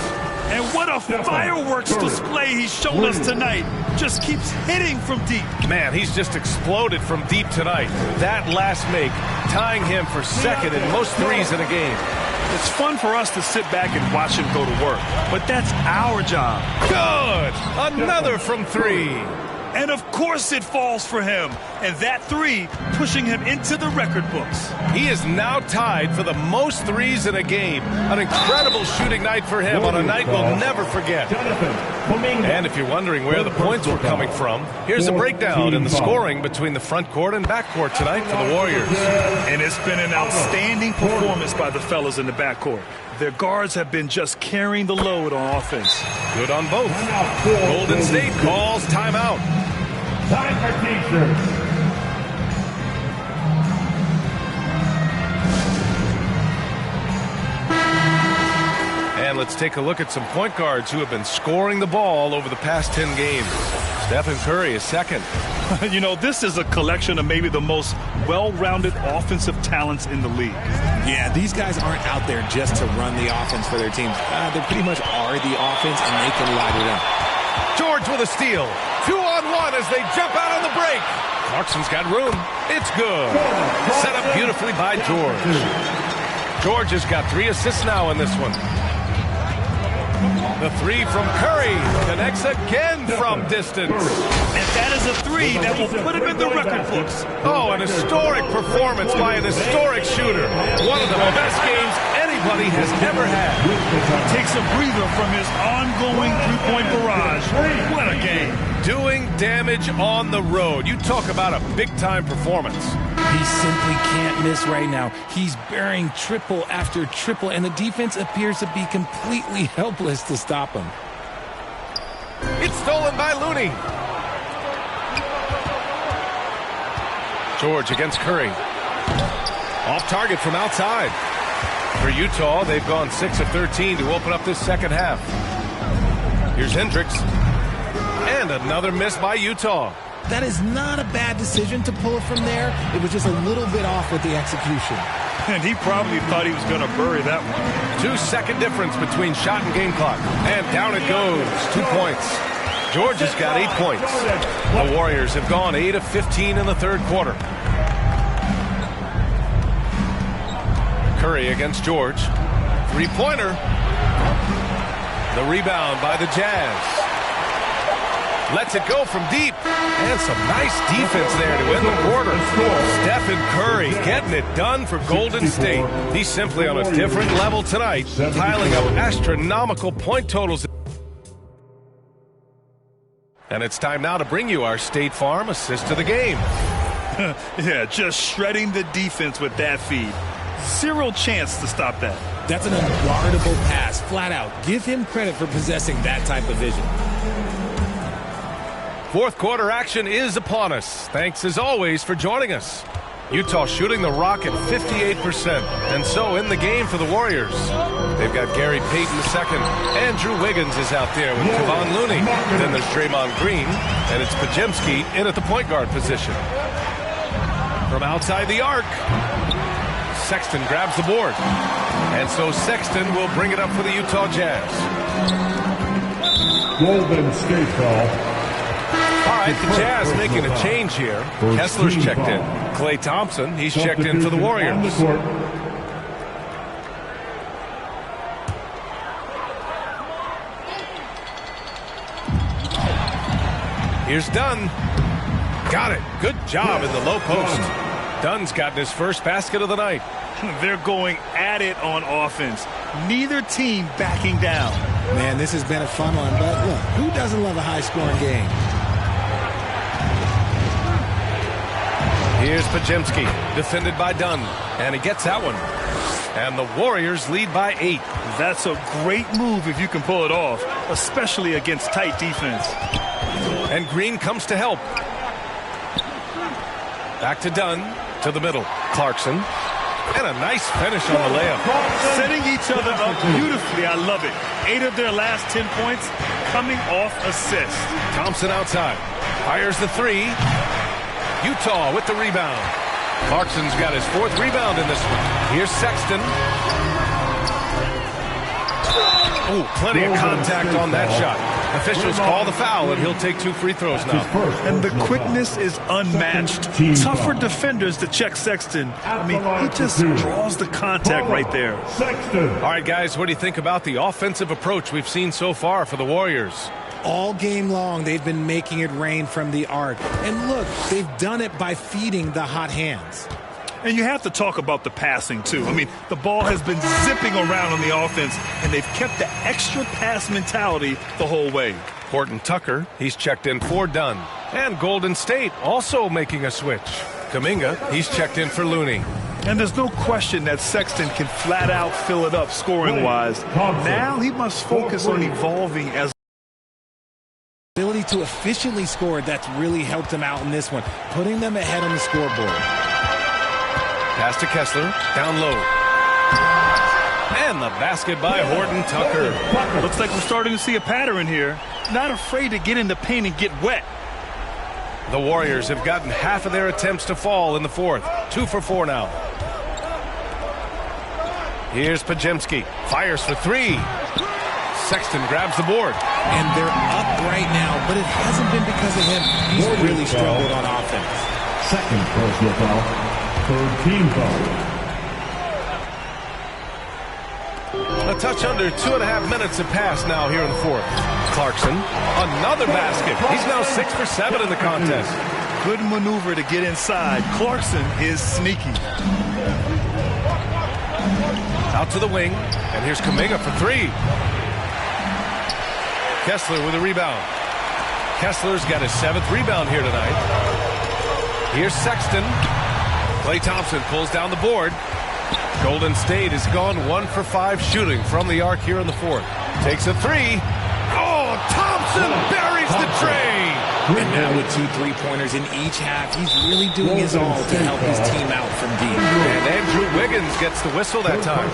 And what a fireworks display he's shown us tonight. Just keeps hitting from deep. Man, he's just exploded from deep tonight. That last make, tying him for second in most threes in a game. It's fun for us to sit back and watch him go to work, but that's our job. Good! Another from three. And of course it falls for him. And that three pushing him into the record books. He is now tied for the most threes in a game. An incredible shooting night for him on a night we'll never forget. And if you're wondering where the points were coming from, here's a breakdown in the scoring between the front court and back court tonight for the Warriors. And it's been an outstanding performance by the fellas in the backcourt. Their guards have been just carrying the load on offense. Good on both. Golden State calls timeout. Time for T-shirts. And let's take a look at some point guards who have been scoring the ball over the past 10 games. Stephen Curry is second. You know, this is a collection of maybe the most well-rounded offensive talents in the league. Yeah, these guys aren't out there just to run the offense for their teams. They pretty much are the offense, and they can light it up. George with a steal. 2-on-1 as they jump out on the break. Clarkson's got room. It's good. Set up beautifully by George. George has got 3 assists now in this one. The three from Curry connects again from distance. And that is a three that will put him in the record books. Oh, an historic performance by an historic shooter. One of the best games anybody has ever had. Takes a breather from his ongoing three-point barrage. What a game. Doing damage on the road. You talk about a big-time performance. He simply can't miss right now. He's burying triple after triple, and the defense appears to be completely helpless to stop him. It's stolen by Looney. George against Curry. Off target from outside. For Utah, they've gone 6 of 13 to open up this second half. Here's Hendricks. And another miss by Utah. That is not a bad decision to pull it from there. It was just a little bit off with the execution. And he probably thought he was going to bury that one. 2-second difference between shot and game clock. And down it goes. 2 points. George has got 8 points. The Warriors have gone 8 of 15 in the third quarter. Curry against George. Three-pointer. The rebound by the Jazz. Lets it go from deep. And some nice defense there to end the quarter. Stephen Curry getting it done for Golden State. He's simply on a different level tonight, piling up astronomical point totals. And it's time now to bring you our State Farm assist of the game. Yeah, just shredding the defense with that feed. Zero chance to stop that. That's an unguardable pass, flat out. Give him credit for possessing that type of vision. Fourth quarter action is upon us. Thanks as always for joining us. Utah shooting the rock at 58%, and so in the game for the Warriors. They've got Gary Payton II. Andrew Wiggins is out there with Kevon Looney. Then there's Draymond Green, and it's Pajemski in at the point guard position. From outside the arc, Sexton grabs the board. And so Sexton will bring it up for the Utah Jazz. Golden State foul. All right, the Jazz making a change here. Kessler's checked in. Klay Thompson, he's checked in for the Warriors. Here's Dunn. Got it. Good job in the low post. Dunn's gotten his first basket of the night. They're going at it on offense. Neither team backing down. Man, this has been a fun one, but look, who doesn't love a high-scoring game? Here's Pajemski, defended by Dunn, and he gets that one. And the Warriors lead by 8. That's a great move if you can pull it off, especially against tight defense. And Green comes to help. Back to Dunn, to the middle. Clarkson. And a nice finish on the layup. Setting each other up beautifully. I love it. 8 of their last 10 points coming off assists. Thompson outside. Fires the 3. Utah with the rebound. Clarkson's got his 4th rebound in this one. Here's Sexton. Oh, plenty of contact on that shot. Officials call the foul, and he'll take 2 free throws now. And the quickness is unmatched. Tough for defenders to check Sexton. I mean, he just draws the contact right there. All right, guys, what do you think about the offensive approach we've seen so far for the Warriors? All game long, they've been making it rain from the arc. And look, they've done it by feeding the hot hands. And you have to talk about the passing, too. I mean, the ball has been zipping around on the offense, and they've kept the extra pass mentality the whole way. Horton Tucker, he's checked in for Dunn. And Golden State also making a switch. Kuminga, he's checked in for Looney. And there's no question that Sexton can flat out fill it up scoring-wise. Now he must focus on evolving as ability to efficiently score. That's really helped him out in this one, putting them ahead on the scoreboard. Pass to Kessler, down low. And the basket by Horton Tucker. Looks like we're starting to see a pattern here. Not afraid to get in the paint and get wet. The Warriors have gotten half of their attempts to fall in the 4th. 2 for 4 now. Here's Pajemski. Fires for 3. Sexton grabs the board. And they're up right now, but it hasn't been because of him. He's really struggled on offense. Second personal foul. 3rd team foul. A touch under 2.5 minutes have passed now here in the 4th. Clarkson, another basket. He's now 6 for 7 in the contest. Good maneuver to get inside. Clarkson is sneaky. Out to the wing, and here's Kuminga for 3. Kessler with a rebound. Kessler's got his 7th rebound here tonight. Here's Sexton. Klay Thompson pulls down the board. Golden State has gone 1 for 5 shooting from the arc here in the 4th. Takes a 3. Oh, Thompson buries the tray. And now with 2 3-pointers in each half, he's really doing his all to help his team out from deep. And Andrew Wiggins gets the whistle that time.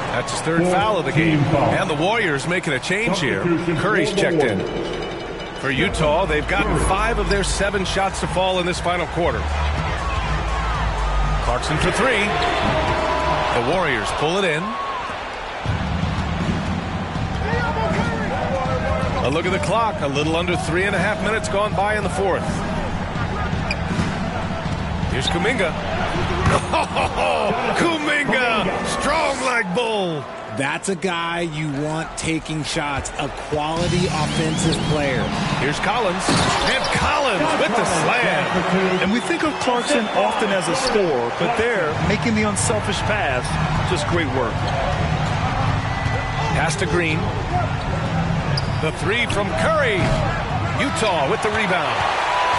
That's his 3rd foul of the game. And the Warriors making a change here. Curry's checked in. For Utah, they've gotten 5 of their 7 shots to fall in this final quarter. Clarkson for 3. The Warriors pull it in. A look at the clock. A little under 3.5 minutes gone by in the 4th. Here's Kuminga. Oh, Kuminga! Strong like bull. That's a guy you want taking shots. A quality offensive player. Here's Collins. And Collins with the slam. And we think of Clarkson often as a scorer, but there, making the unselfish pass, just great work. Pass to Green. The 3 from Curry. Utah with the rebound.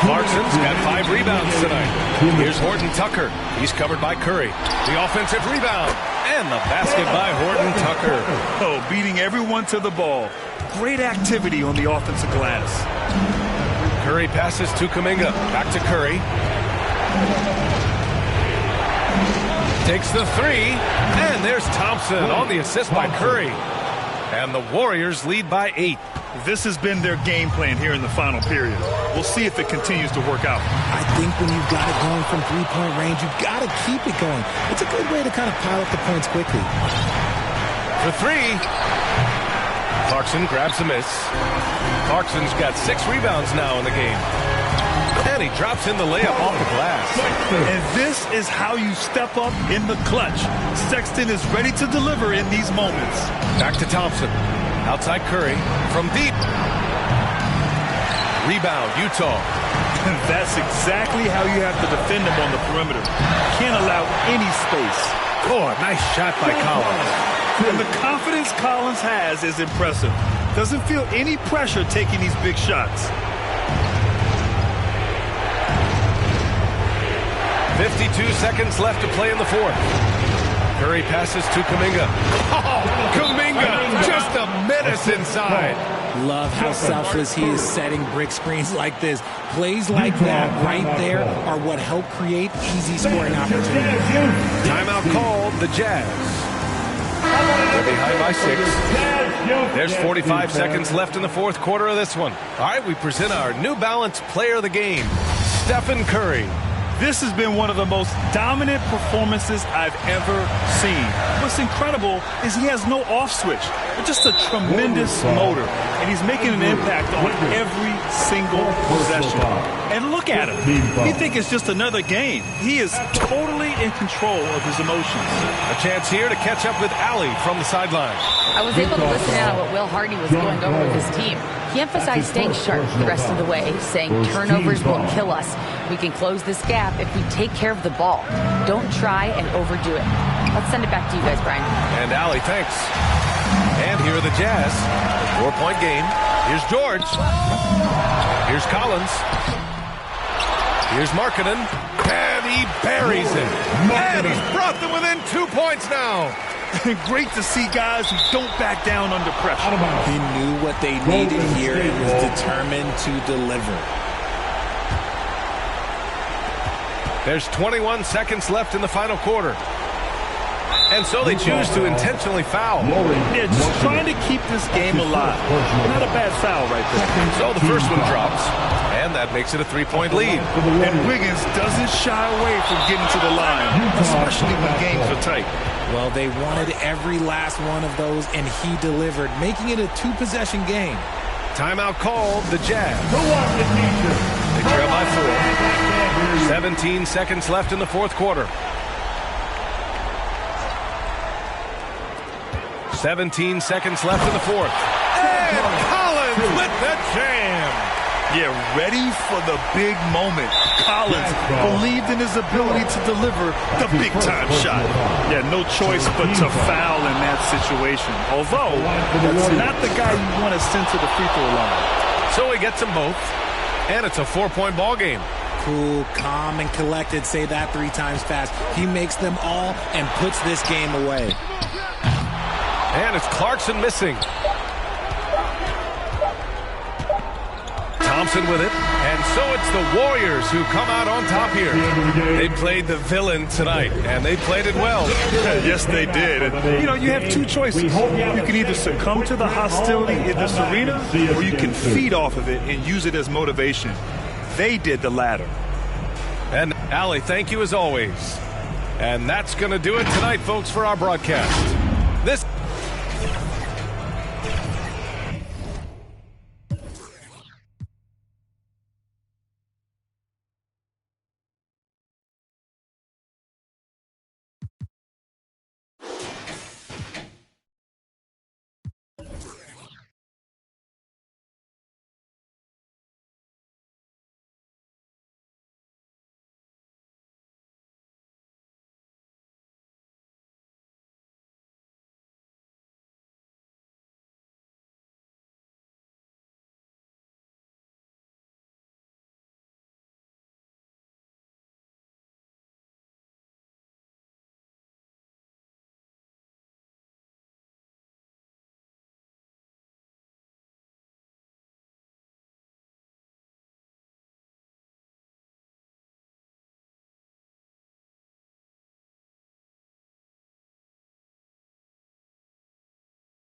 Clarkson's got 5 rebounds tonight. Here's Horton Tucker. He's covered by Curry. The offensive rebound. And the basket by Horton Tucker. Oh, beating everyone to the ball. Great activity on the offensive glass. Curry passes to Kuminga. Back to Curry. Takes the 3. And there's Thompson on the assist by Curry. And the Warriors lead by 8. This has been their game plan here in the final period. We'll see if it continues to work out. I think when you've got it going from 3-point range, you've got to keep it going. It's a good way to kind of pile up the points quickly. For 3. Clarkson grabs a miss. Clarkson's got 6 rebounds now in the game. And he drops in the layup off the glass. And this is how you step up in the clutch. Sexton is ready to deliver in these moments. Back to Thompson. Outside Curry from deep. Rebound, Utah. That's exactly how you have to defend them on the perimeter. Can't allow any space. Oh, a nice shot by Collins. And the confidence Collins has is impressive. Doesn't feel any pressure taking these big shots. 52 seconds left to play in the fourth. Curry passes to Kuminga. Oh, Kuminga, just a menace inside. Love how selfless he is setting brick screens like this. Plays like that right there are what help create easy scoring opportunities. Timeout called, the Jazz. They're behind by 6. There's 45 seconds left in the fourth quarter of this one. All right, we present our New Balance player of the game, Stephen Curry. This has been one of the most dominant performances I've ever seen. What's incredible is he has no off switch, but just a tremendous motor, and he's making an impact on every single possession. And look at him. You think it's just another game. He is totally in control of his emotions. A chance here to catch up with Allie from the sideline. I was able to listen in on what Will Hardy was going over with his team. He emphasized staying sharp the rest of the way, saying turnovers won't kill us. We can close this gap if we take care of the ball. Don't try and overdo it. Let's send it back to you guys, Brian. And Allie, thanks. And here are the Jazz. 4-point game. Here's George. Here's Collins. Here's Markkanen. And he buries it. And he's brought them within 2 points now. Great to see guys who don't back down under pressure. He knew what they needed here and was determined to deliver. There's 21 seconds left in the final quarter. And so they choose to intentionally foul. Yeah, just trying to keep this game alive. Not a bad foul right there. So the first one drops, and that makes it a 3-point lead. And Wiggins doesn't shy away from getting to the line, especially when games are tight. Well, they wanted every last one of those, and he delivered, making it a 2-possession game. Timeout called, the Jazz. They trail by 4. 17 seconds left in the fourth quarter. 17 seconds left in the fourth. And Collins with the jam. Yeah, ready for the big moment. Collins believed in his ability to deliver the big-time shot. Yeah, no choice but to foul in that situation. Although, that's not the guy you want to send to the free throw line. So he gets them both, and it's a 4-point ball game. Cool, calm, and collected. Say that 3 times fast. He makes them all and puts this game away. And it's Clarkson missing. Thompson with it, and so it's the Warriors who come out on top here. They played the villain tonight, and they played it well. Yes, they did. And, you know, you have 2 choices. You can either succumb to the hostility in this arena, or you can feed off of it and use it as motivation. They did the latter. And, Allie, thank you as always. And that's going to do it tonight, folks, for our broadcast. This